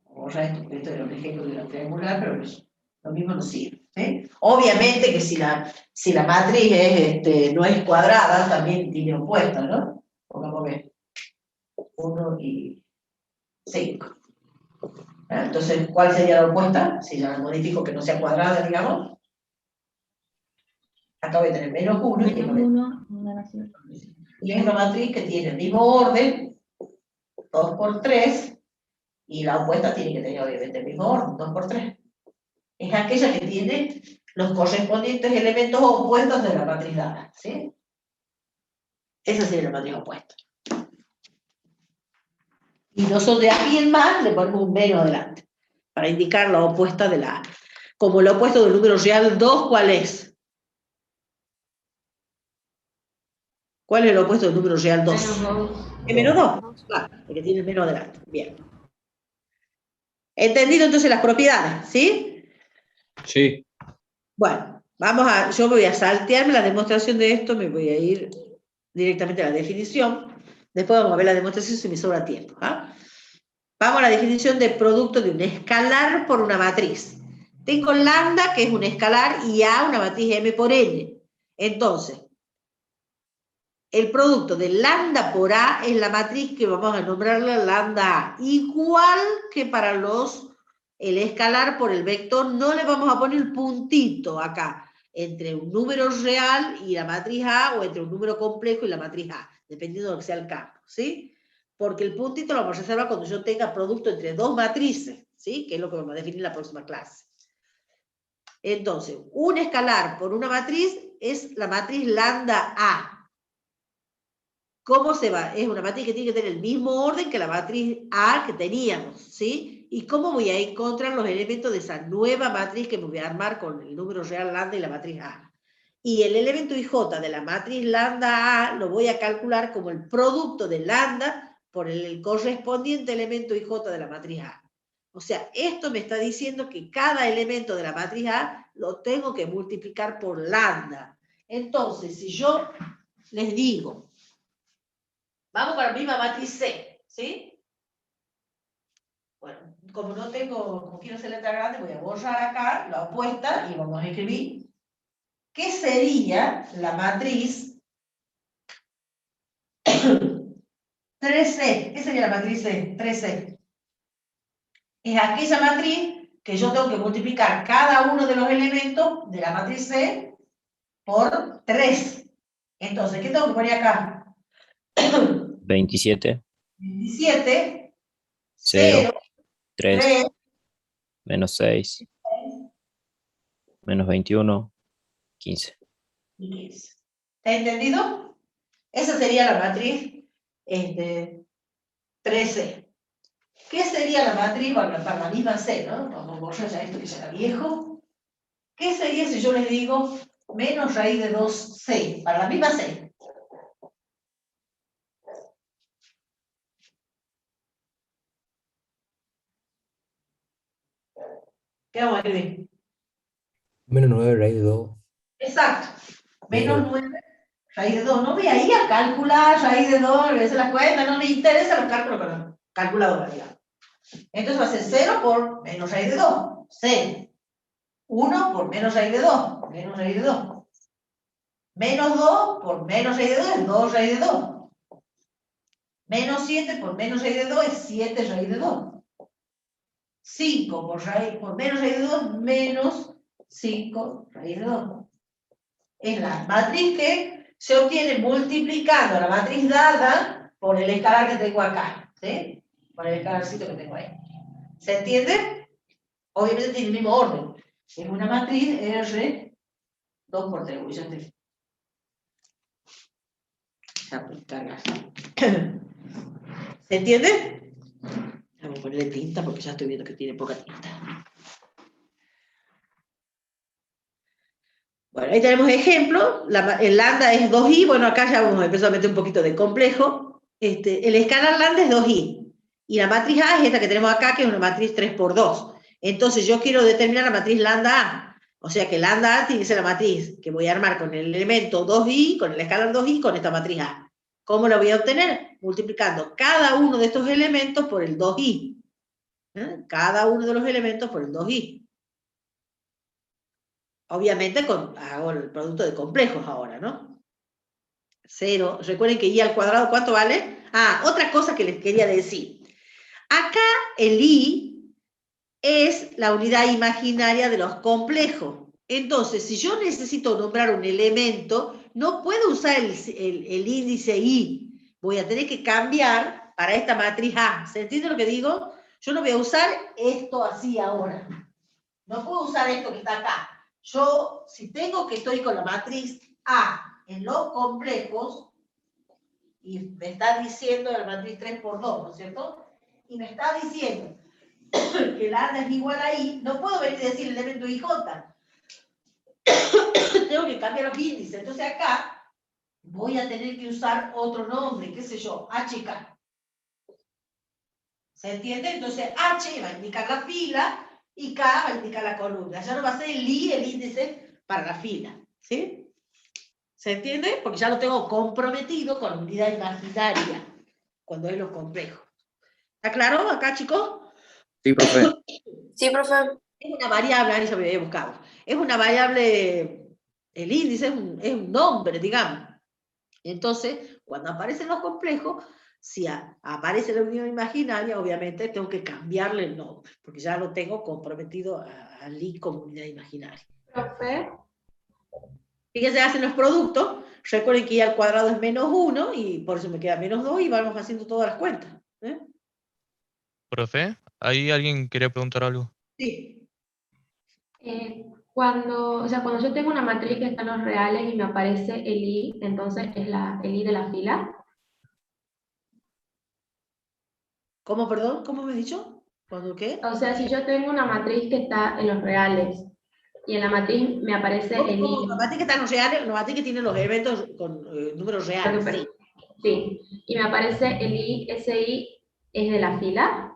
Borra esto, porque esto era un ejemplo de la triangular, pero lo mismo nos sirve. ¿sí? Obviamente que si la matriz es, no es cuadrada, también tiene opuesta, ¿no? Pongamos que 1 y 5. Entonces, ¿cuál sería la opuesta? Si ya la modifico que no sea cuadrada, digamos. Acá voy a tener menos 1 y es una matriz que tiene el mismo orden, 2 por 3, y la opuesta tiene que tener obviamente el mismo orden, 2 por 3. Es aquella que tiene los correspondientes elementos opuestos de la matriz dada, ¿sí? Esa sería la matriz opuesta. Y nosotros de aquí en más le ponemos un menos adelante, para indicar la opuesta de la A. Como el opuesto del número real 2, ¿cuál es? ¿Cuál es el opuesto del número real 2? ¿Es menos 2? Claro, porque tiene el menos adelante. Bien. ¿Entendido entonces las propiedades? ¿Sí? Sí. Bueno, yo voy a saltearme la demostración de esto, me voy a ir directamente a la definición. Después vamos a ver la demostración si me sobra tiempo. ¿Ah? Vamos a la definición de producto de un escalar por una matriz. Tengo lambda, que es un escalar, y A, una matriz M por N. Entonces, el producto de lambda por A es la matriz que vamos a nombrarla lambda A. Igual que para el escalar por el vector, no le vamos a poner el puntito acá, entre un número real y la matriz A, o entre un número complejo y la matriz A, dependiendo de lo que sea el campo, ¿sí? Porque el puntito lo vamos a reservar cuando yo tenga producto entre dos matrices, ¿sí? Que es lo que vamos a definir en la próxima clase. Entonces, un escalar por una matriz es la matriz lambda A. ¿Cómo se va? Es una matriz que tiene que tener el mismo orden que la matriz A que teníamos, ¿sí? ¿Y cómo voy a encontrar los elementos de esa nueva matriz que me voy a armar con el número real lambda y la matriz A? Y el elemento IJ de la matriz lambda A lo voy a calcular como el producto de lambda por el correspondiente elemento IJ de la matriz A. O sea, esto me está diciendo que cada elemento de la matriz A lo tengo que multiplicar por lambda. Entonces, si yo les digo, vamos con la misma matriz C, ¿sí? Bueno, como quiero hacer letra grande, voy a borrar acá la opuesta y vamos a escribir ¿qué sería la matriz 3C? ¿Qué sería la matriz C? 3C. Es aquella matriz que yo tengo que multiplicar cada uno de los elementos de la matriz C por 3. Entonces, ¿qué tengo que poner acá? 27. 27, 0, 0, 3, 3, menos 6, menos 21, 15. y 15. ¿Está entendido? Esa sería la matriz 3C. ¿Qué sería la matriz para la misma C, ¿no? Vamos a borrar ya esto que ya era viejo. ¿Qué sería si yo les digo menos raíz de 2C? Para la misma C. ¿Qué vamos a escribir? Menos 9 raíz de 2. Exacto. Menos 9 raíz de 2. No voy a ir a calcular raíz de 2, voy a hacer las cuentas, no me interesa los cálculos con la calculadora, digamos. Entonces va a ser 0 por menos raíz de 2. 0. 1 por menos raíz de 2. Menos raíz de 2. Menos 2 por menos raíz de 2 es 2 raíz de 2. Menos 7 por menos raíz de 2 es 7 raíz de 2. 5 por menos raíz de 2 menos 5 raíz de 2. Es la matriz que se obtiene multiplicando la matriz dada por el escalar que tengo acá, ¿sí? Por el escalarcito que tengo ahí. ¿Se entiende? Obviamente tiene el mismo orden. Es una matriz R 2 por 3. Ya te... ¿Se entiende? Vamos a ponerle tinta porque ya estoy viendo que tiene poca tinta. Bueno, ahí tenemos ejemplo. El lambda es 2i. Bueno, acá ya vamos a empezar a meter un poquito de complejo. El escalar lambda es 2i. Y la matriz A es esta que tenemos acá, que es una matriz 3 por 2. Entonces yo quiero determinar la matriz lambda A. O sea que lambda A tiene que ser la matriz que voy a armar con el elemento 2i, con el escalar 2i, con esta matriz A. ¿Cómo la voy a obtener? Multiplicando cada uno de estos elementos por el 2i. Cada uno de los elementos por el 2i. Obviamente hago el producto de complejos ahora, ¿no? 0. Recuerden que y al cuadrado, ¿cuánto vale? Ah, otra cosa que les quería decir. Acá el i es la unidad imaginaria de los complejos. Entonces, si yo necesito nombrar un elemento, no puedo usar el índice i. Voy a tener que cambiar para esta matriz A. ¿Se entiende lo que digo? Yo no voy a usar esto así ahora. No puedo usar esto que está acá. Yo, si tengo que estoy con la matriz A en los complejos, y me está diciendo la matriz 3 por 2, ¿no es cierto? Y me está diciendo que lambda es igual a i, no puedo venir y decir el elemento ij. Tengo que cambiar los índices. Entonces acá voy a tener que usar otro nombre, qué sé yo, HK. ¿Se entiende? Entonces H va a indicar la fila y K va a indicar la columna. Ya no va a ser el I, el índice para la fila. ¿Sí? ¿Se entiende? Porque ya lo tengo comprometido con la unidad imaginaria cuando es lo complejo. ¿Está claro acá, chicos? Sí, profe. Sí, profe. Es una variable, ahí se me había buscado. Es una variable, el índice es un nombre, digamos. Entonces, cuando aparecen los complejos, si aparece la unidad imaginaria, obviamente tengo que cambiarle el nombre, porque ya lo tengo comprometido al i como unidad imaginaria. Profe. Fíjense, hacen los productos, recuerden que i al cuadrado es menos 1, y por eso me queda menos 2, y vamos haciendo todas las cuentas. Profe, ahí alguien quería preguntar algo. Sí. Cuando yo tengo una matriz que está en los reales y me aparece el i, entonces es el i de la fila. ¿Cómo, perdón? ¿Cómo me has dicho? ¿Cuándo qué? O sea, si yo tengo una matriz que está en los reales y en la matriz me aparece el i. La matriz que está en los reales, la matriz que tiene los elementos con números reales. Sí. Sí, y me aparece el i, ese i es de la fila.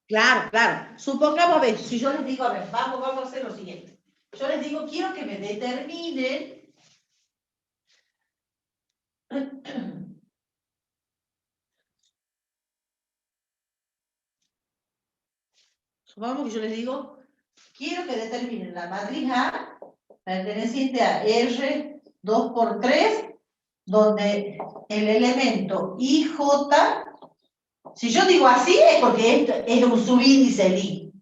Claro, claro. Supongamos, a ver, si yo les digo, a ver, vamos a hacer lo siguiente. Yo les digo, quiero que me determinen supongamos que yo les digo, quiero que determinen la matriz A perteneciente a R 2 por 3, donde el elemento IJ, si yo digo así es porque esto es un subíndice el I,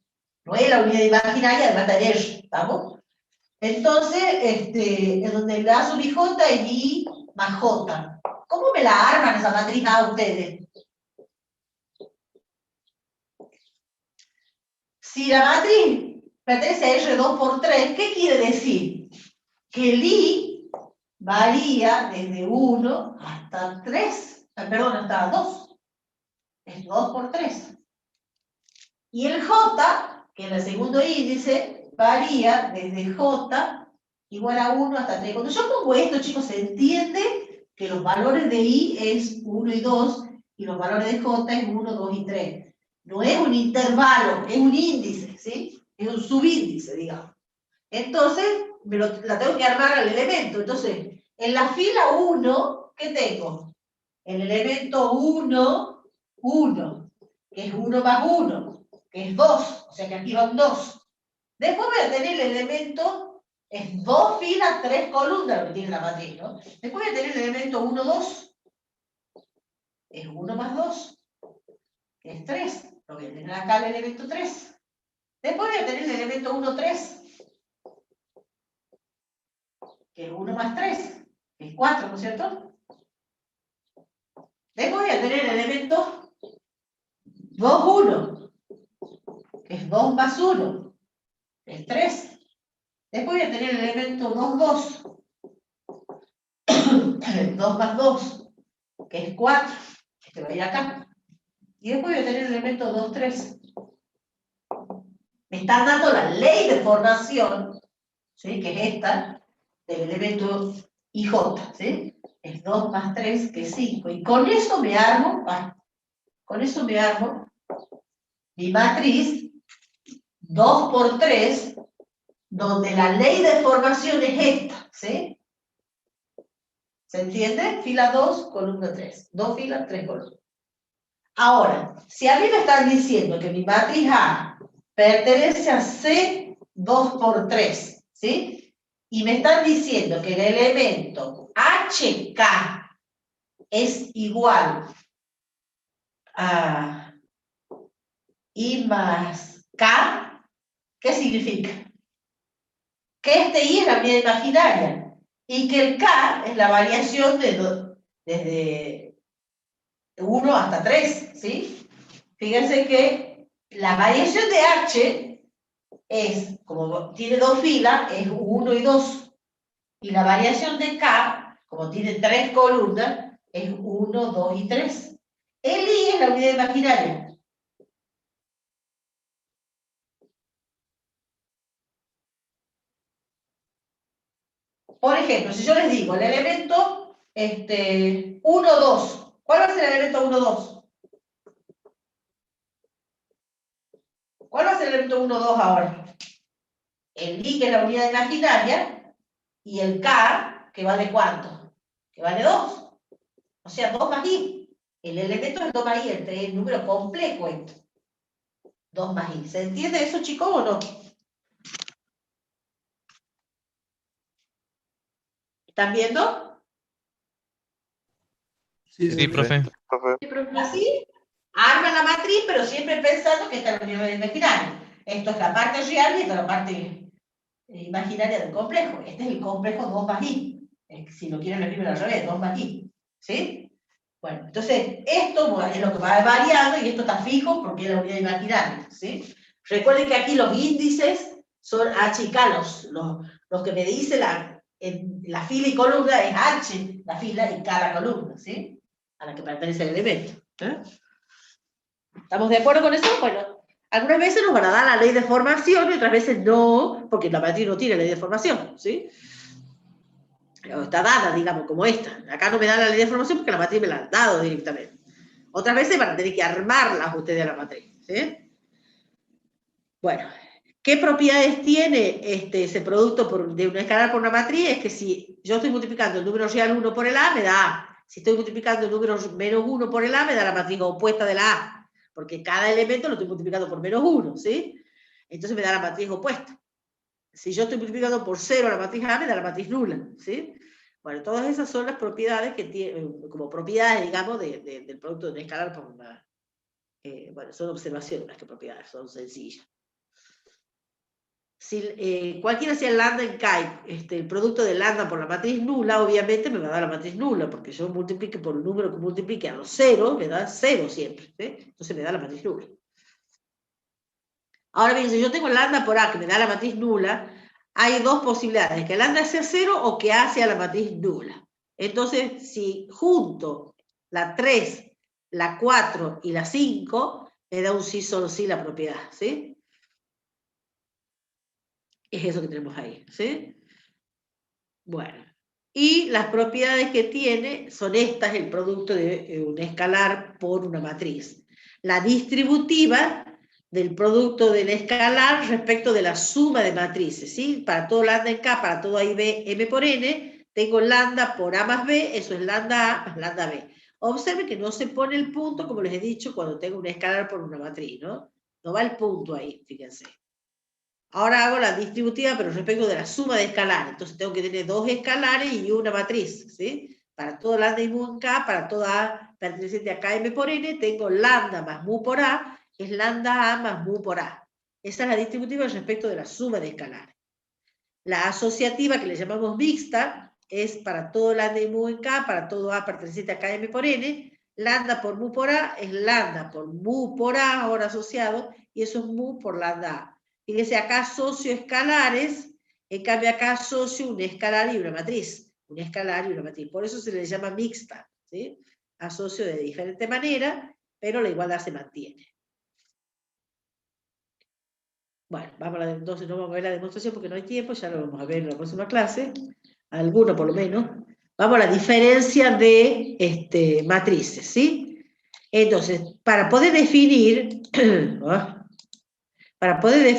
no es la unidad imaginaria de matar R, ¿estamos? Entonces, en donde la sub IJ es I más J. ¿Cómo me la arman esa matriz A ustedes? Si la matriz pertenece a R2 por 3, ¿qué quiere decir? Que el I varía desde 1 hasta 3, perdón, hasta 2. Es 2 por 3. Y el J, que es el segundo índice, varía desde J igual a 1 hasta 3. Cuando yo pongo esto, chicos, se entiende que los valores de I es 1 y 2, y los valores de J es 1, 2 y 3. No es un intervalo, es un índice, ¿sí? Es un subíndice, digamos. Entonces, la tengo que armar al elemento. Entonces, en la fila 1, ¿qué tengo? El elemento 1, 1, que es 1 más 1, que es 2, o sea que aquí van 2. Después voy a tener el elemento, es 2 filas, 3 columnas, lo que tiene la matriz, ¿no? Después voy a tener el elemento 1, 2, es 1 más 2, que es 3. Lo voy a tener acá el elemento 3. Después voy a tener el elemento 1, 3, que es 1 más 3, que es 4, ¿no es cierto? Después voy a tener el elemento 2, 1, que es 2 más 1, que es 3. Después voy a tener el elemento 2, 2, 2 más 2, que es 4, este va a ir acá. Y después voy a tener el elemento 2, 3. Me están dando la ley de formación, ¿sí? Que es esta, del elemento IJ, ¿sí? Es 2 más 3, que es 5. Y con eso me armo, mi matriz 2 por 3, donde la ley de formación es esta, ¿sí? ¿Se entiende? Fila 2, columna 3. 2 filas, 3 columnas. Ahora, si a mí me están diciendo que mi matriz A pertenece a C 2 por 3, ¿sí? Y me están diciendo que el elemento HK es igual a I más K. ¿Qué significa? Que este I es la unidad imaginaria y que el K es la variación desde 1 hasta 3, ¿sí? Fíjense que la variación de H es, como tiene 2 filas, es 1 y 2. Y la variación de K, como tiene 3 columnas, es 1, 2 y 3. El I es la unidad imaginaria. Por ejemplo, si yo les digo el elemento 1, 2, ¿cuál va a ser el elemento 1, 2? ¿Cuál va a ser el elemento 1, 2 ahora? El I, que es la unidad imaginaria, y el K, que vale ¿cuánto? Que vale 2. O sea, 2 más I. El elemento es 2 más I, el número complejo esto. 2 más I. ¿Se entiende eso, chicos, o no? ¿Están viendo? Sí, profe. Así, arma la matriz, pero siempre pensando que esta es la unidad imaginaria. Esto es la parte real y esta es la parte imaginaria del complejo. Este es el complejo 2 más I. Si lo quieren escribir al revés, 2 más I. ¿Sí? Bueno, entonces esto es lo que va variando y esto está fijo porque es la unidad imaginaria. ¿Sí? Recuerden que aquí los índices son H y K, los que me dice la fila y columna es H, la fila, y K la columna, ¿sí? A la que pertenece el elemento. ¿Estamos de acuerdo con eso? Bueno, algunas veces nos van a dar la ley de formación y otras veces no, porque la matriz no tiene ley de formación, ¿sí? Está dada, digamos, como esta. Acá no me da la ley de formación porque la matriz me la han dado directamente. Otras veces van a tener que armarlas ustedes a la matriz, ¿sí? Bueno, ¿qué propiedades tiene ese producto de un escalar por una matriz? Es que si yo estoy multiplicando el número real 1 por el A, me da A. Si estoy multiplicando el número menos 1 por el A, me da la matriz opuesta de la A. Porque cada elemento lo estoy multiplicando por menos 1, ¿sí? Entonces me da la matriz opuesta. Si yo estoy multiplicando por 0 la matriz A, me da la matriz nula, ¿sí? Bueno, todas esas son las propiedades que tienen, como propiedades, digamos, del producto de un escalar por una... bueno, son observaciones más que propiedades, son sencillas. Si cualquiera sea el lambda en K, el producto de lambda por la matriz nula, obviamente me va a dar la matriz nula, porque yo multiplique por un número que multiplique a los 0, me da 0 siempre, ¿sí? Entonces me da la matriz nula. Ahora bien, si yo tengo lambda por A que me da la matriz nula, hay dos posibilidades, que lambda sea 0 o que A sea la matriz nula. Entonces, si junto la 3, la 4 y la 5, me da un sí solo sí la propiedad, ¿sí? Es eso que tenemos ahí, ¿sí? Bueno, y las propiedades que tiene son estas, el producto de un escalar por una matriz. La distributiva del producto del escalar respecto de la suma de matrices, ¿sí? Para todo lambda en K, para todo A y B, M por N, tengo lambda por A más B, eso es lambda A más lambda B. Observen que no se pone el punto, como les he dicho, cuando tengo un escalar por una matriz, ¿no? No va el punto ahí, fíjense. Ahora hago la distributiva, pero respecto de la suma de escalares. Entonces tengo que tener dos escalares y una matriz, ¿sí? Para todo lambda y mu en K, para toda A perteneciente a Km por N, tengo lambda más mu por A, es lambda A más mu por A. Esa es la distributiva respecto de la suma de escalares. La asociativa, que le llamamos mixta, es para todo lambda y mu en K, para todo A perteneciente a Km por N, lambda por mu por A es lambda por mu por A, ahora asociado, y eso es mu por lambda A. Fíjense, acá asocio escalares, en cambio acá asocio un escalar y una matriz. Un escalar y una matriz. Por eso se le llama mixta, ¿sí? Asocio de diferente manera, pero la igualdad se mantiene. Bueno, entonces no vamos a ver la demostración porque no hay tiempo, ya lo vamos a ver en la próxima clase. Alguno por lo menos. Vamos a la diferencia de matrices, ¿sí? Entonces, para poder definir... para poder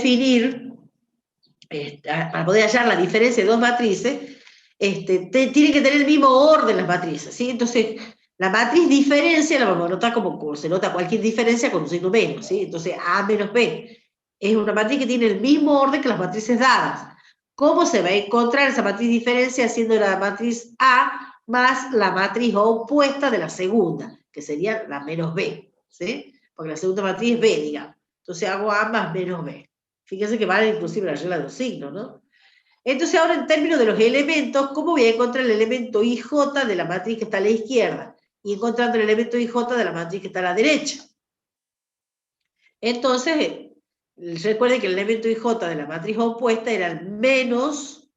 hallar la diferencia de dos matrices, tiene que tener el mismo orden las matrices, ¿sí? Entonces, la matriz diferencia la vamos a notar como se nota cualquier diferencia con un signo menos, ¿sí? Entonces, A menos B. es una matriz que tiene el mismo orden que las matrices dadas. ¿Cómo se va a encontrar esa matriz diferencia haciendo la matriz A más la matriz opuesta de la segunda, que sería la menos B, ¿sí? Porque la segunda matriz es B, digamos. Entonces hago A más menos B. Fíjense que vale inclusive la regla de los signos, ¿no? Entonces ahora en términos de los elementos, ¿cómo voy a encontrar el elemento IJ de la matriz que está a la izquierda? Y encontrando el elemento IJ de la matriz que está a la derecha. Entonces, recuerden que el elemento IJ de la matriz opuesta era el menos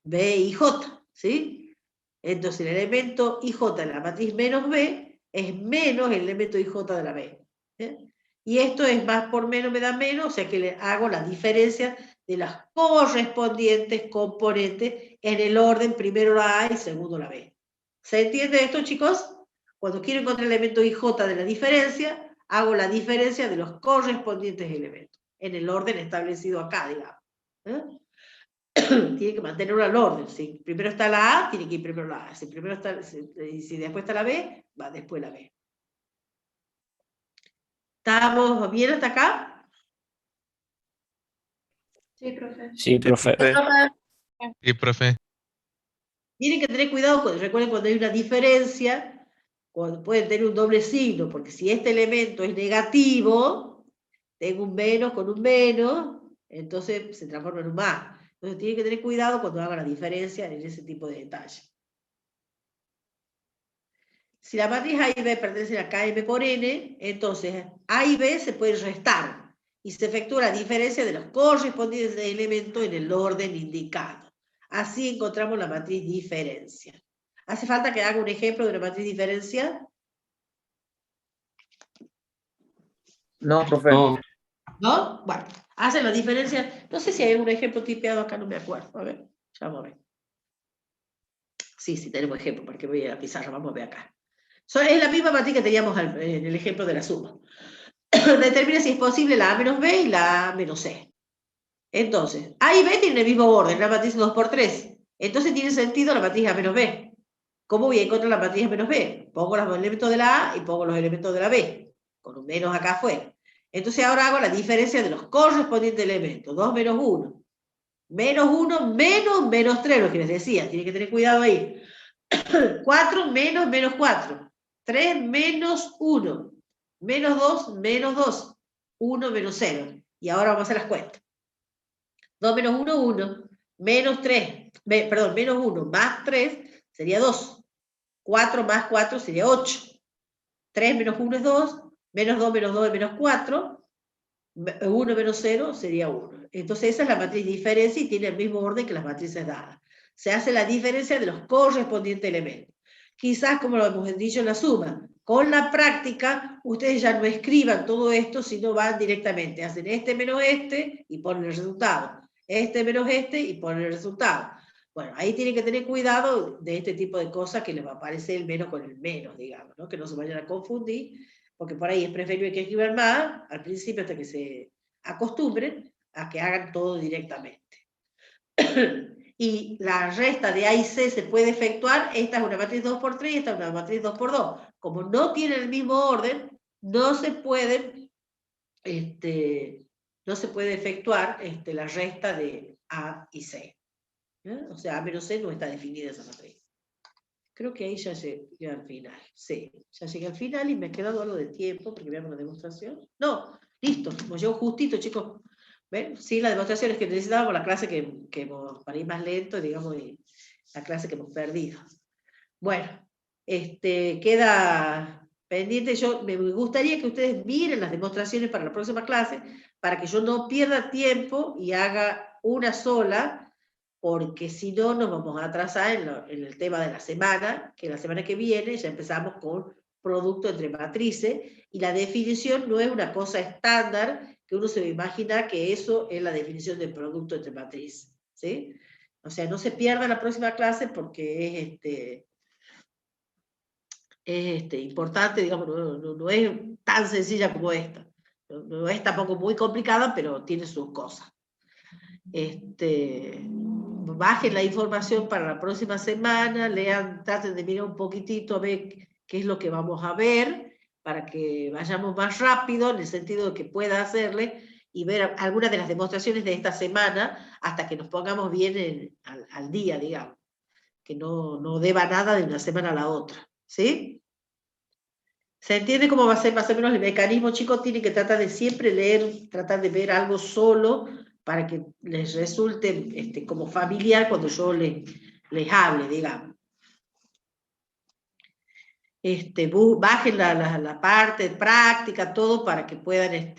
BIJ, ¿sí? Entonces el elemento IJ de la matriz menos B es menos el elemento IJ de la B. ¿Sí? Y esto es más por menos me da menos, o sea que le hago la diferencia de las correspondientes componentes en el orden primero la A y segundo la B. ¿Se entiende esto, chicos? Cuando quiero encontrar el elemento IJ de la diferencia, hago la diferencia de los correspondientes elementos, en el orden establecido acá, digamos. Tiene que mantener el orden. Si primero está la A, tiene que ir primero la A. Si después está la B, va después la B. ¿Estamos bien hasta acá? Sí, profe. Sí, profe. Sí, profe. Tienen que tener cuidado, recuerden cuando hay una diferencia, cuando pueden tener un doble signo, porque si este elemento es negativo, tengo un menos con un menos, entonces se transforma en un más. Entonces tienen que tener cuidado cuando hagan la diferencia en ese tipo de detalle. Si la matriz A y B pertenecen a KM por N, entonces A y B se pueden restar y se efectúa la diferencia de los correspondientes elementos en el orden indicado. Así encontramos la matriz diferencia. ¿Hace falta que haga un ejemplo de una matriz diferencia? No, profe. ¿No? Bueno, hacen la diferencia. No sé si hay un ejemplo tipeado acá, no me acuerdo. A ver, ya vamos a ver. Sí, tenemos ejemplo, porque voy a la pizarra, vamos a ver acá. Es la misma matriz que teníamos en el ejemplo de la suma. Determina si es posible la A menos B y la A menos C. Entonces, A y B tienen el mismo orden, la matriz 2×3. Entonces tiene sentido la matriz A menos B. ¿Cómo voy a encontrar la matriz A menos B? Pongo los elementos de la A y pongo los elementos de la B, con un menos acá afuera. Entonces ahora hago la diferencia de los correspondientes elementos. 2 menos 1. Menos 1 menos 3, lo que les decía. Tienen que tener cuidado ahí. 4 menos 4. 3 menos 1. Menos 2 menos 2. 1 menos 0. Y ahora vamos a hacer las cuentas. 2 menos 1, 1. Menos 3. Menos 1 más 3 sería 2. 4 más 4 sería 8. 3 menos 1 es 2. Menos 2 menos 2 es menos 4. 1 menos 0 sería 1. Entonces esa es la matriz diferencia y tiene el mismo orden que las matrices dadas. Se hace la diferencia de los correspondientes elementos. Quizás, como lo hemos dicho en la suma, con la práctica, ustedes ya no escriban todo esto, sino van directamente. Hacen este menos este y ponen el resultado. Este menos este y ponen el resultado. Bueno, ahí tienen que tener cuidado de este tipo de cosas que les va a aparecer el menos con el menos, digamos, ¿no? Que no se vayan a confundir, porque por ahí es preferible que escriban más al principio hasta que se acostumbren a que hagan todo directamente. Y la resta de A y C se puede efectuar. Esta es una matriz 2×3 y esta es una matriz 2×2. Como no tienen el mismo orden, no se puede efectuar la resta de A y C. O sea, A menos C no está definida esa matriz. Creo que ahí ya llegué al final. Sí, ya llegué al final y me ha quedado algo de tiempo porque veamos la demostración. No, listo, como llevo justito, chicos. ¿Ven? Sí, la demostración es que necesitábamos la clase que hemos, para ir más lento, digamos, y la clase que hemos perdido. Bueno, queda pendiente. Me gustaría que ustedes miren las demostraciones para la próxima clase, para que yo no pierda tiempo y haga una sola, porque si no nos vamos a atrasar en el tema de la semana, que la semana que viene ya empezamos con producto entre matrices, y la definición no es una cosa estándar, que uno se va a imaginar que eso es la definición de producto entre matrices, ¿sí? O sea, no se pierda la próxima clase porque es importante, digamos, no es tan sencilla como esta. No es tampoco muy complicada, pero tiene sus cosas. Bajen la información para la próxima semana, lean, traten de mirar un poquitito a ver qué es lo que vamos a ver, para que vayamos más rápido, en el sentido de que pueda hacerle, y ver algunas de las demostraciones de esta semana hasta que nos pongamos bien al día, digamos. Que no deba nada de una semana a la otra. ¿Sí? ¿Se entiende cómo va a ser más o menos el mecanismo, chicos? Tienen que tratar de siempre leer, tratar de ver algo solo para que les resulte como familiar cuando yo les hable, digamos. Bajen la parte práctica, todo para que puedan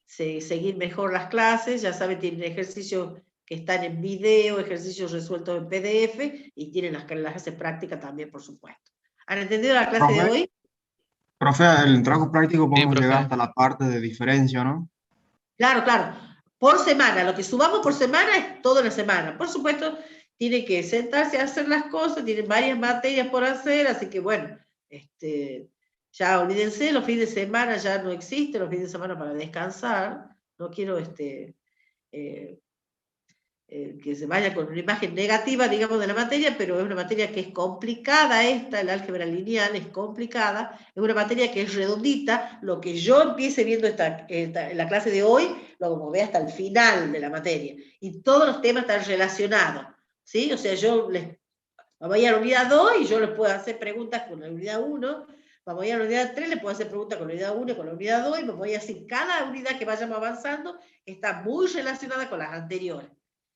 seguir mejor las clases. Ya saben, tienen ejercicios que están en video, ejercicios resueltos en PDF, y tienen las clases prácticas también, por supuesto. ¿Han entendido la clase de hoy? Profe, el trabajo práctico podemos profe. llegar hasta la parte de diferencia, ¿no? Claro, claro. Por semana, lo que subamos por semana es toda la semana. Por supuesto, tienen que sentarse a hacer las cosas, tienen varias materias por hacer, así que bueno, ya olvídense, los fines de semana ya no existen, los fines de semana para descansar. No quiero que se vaya con una imagen negativa, digamos, de la materia, pero es una materia que es complicada el álgebra lineal es complicada, es una materia que es redondita. Lo que yo empiece viendo en la clase de hoy, lo como ve hasta el final de la materia, y todos los temas están relacionados, ¿sí? O sea, vamos a ir a la unidad 2 y yo les puedo hacer preguntas con la unidad 1, vamos a ir a la unidad 3, les puedo hacer preguntas con la unidad 1 y con la unidad 2, y me voy a decir, cada unidad que vayamos avanzando está muy relacionada con las anteriores.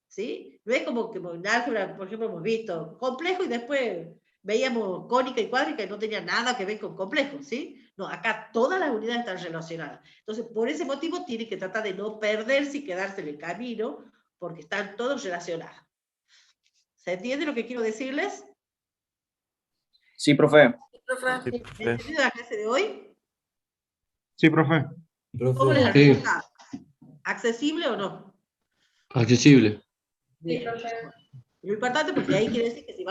¿Sí? No es como que en álgebra, por ejemplo, hemos visto complejo y después veíamos cónica y cuádrica y no tenía nada que ver con complejo, ¿sí? No, acá todas las unidades están relacionadas. Entonces, por ese motivo, tienen que tratar de no perderse y quedarse en el camino, porque están todos relacionados. ¿Se entiende lo que quiero decirles? Sí, profe. ¿Se entendido la clase de hoy? Sí, profe. ¿Cómo les ha resultado? ¿Accesible o no? Accesible. Bien. Lo importante, porque ahí quiere decir que si van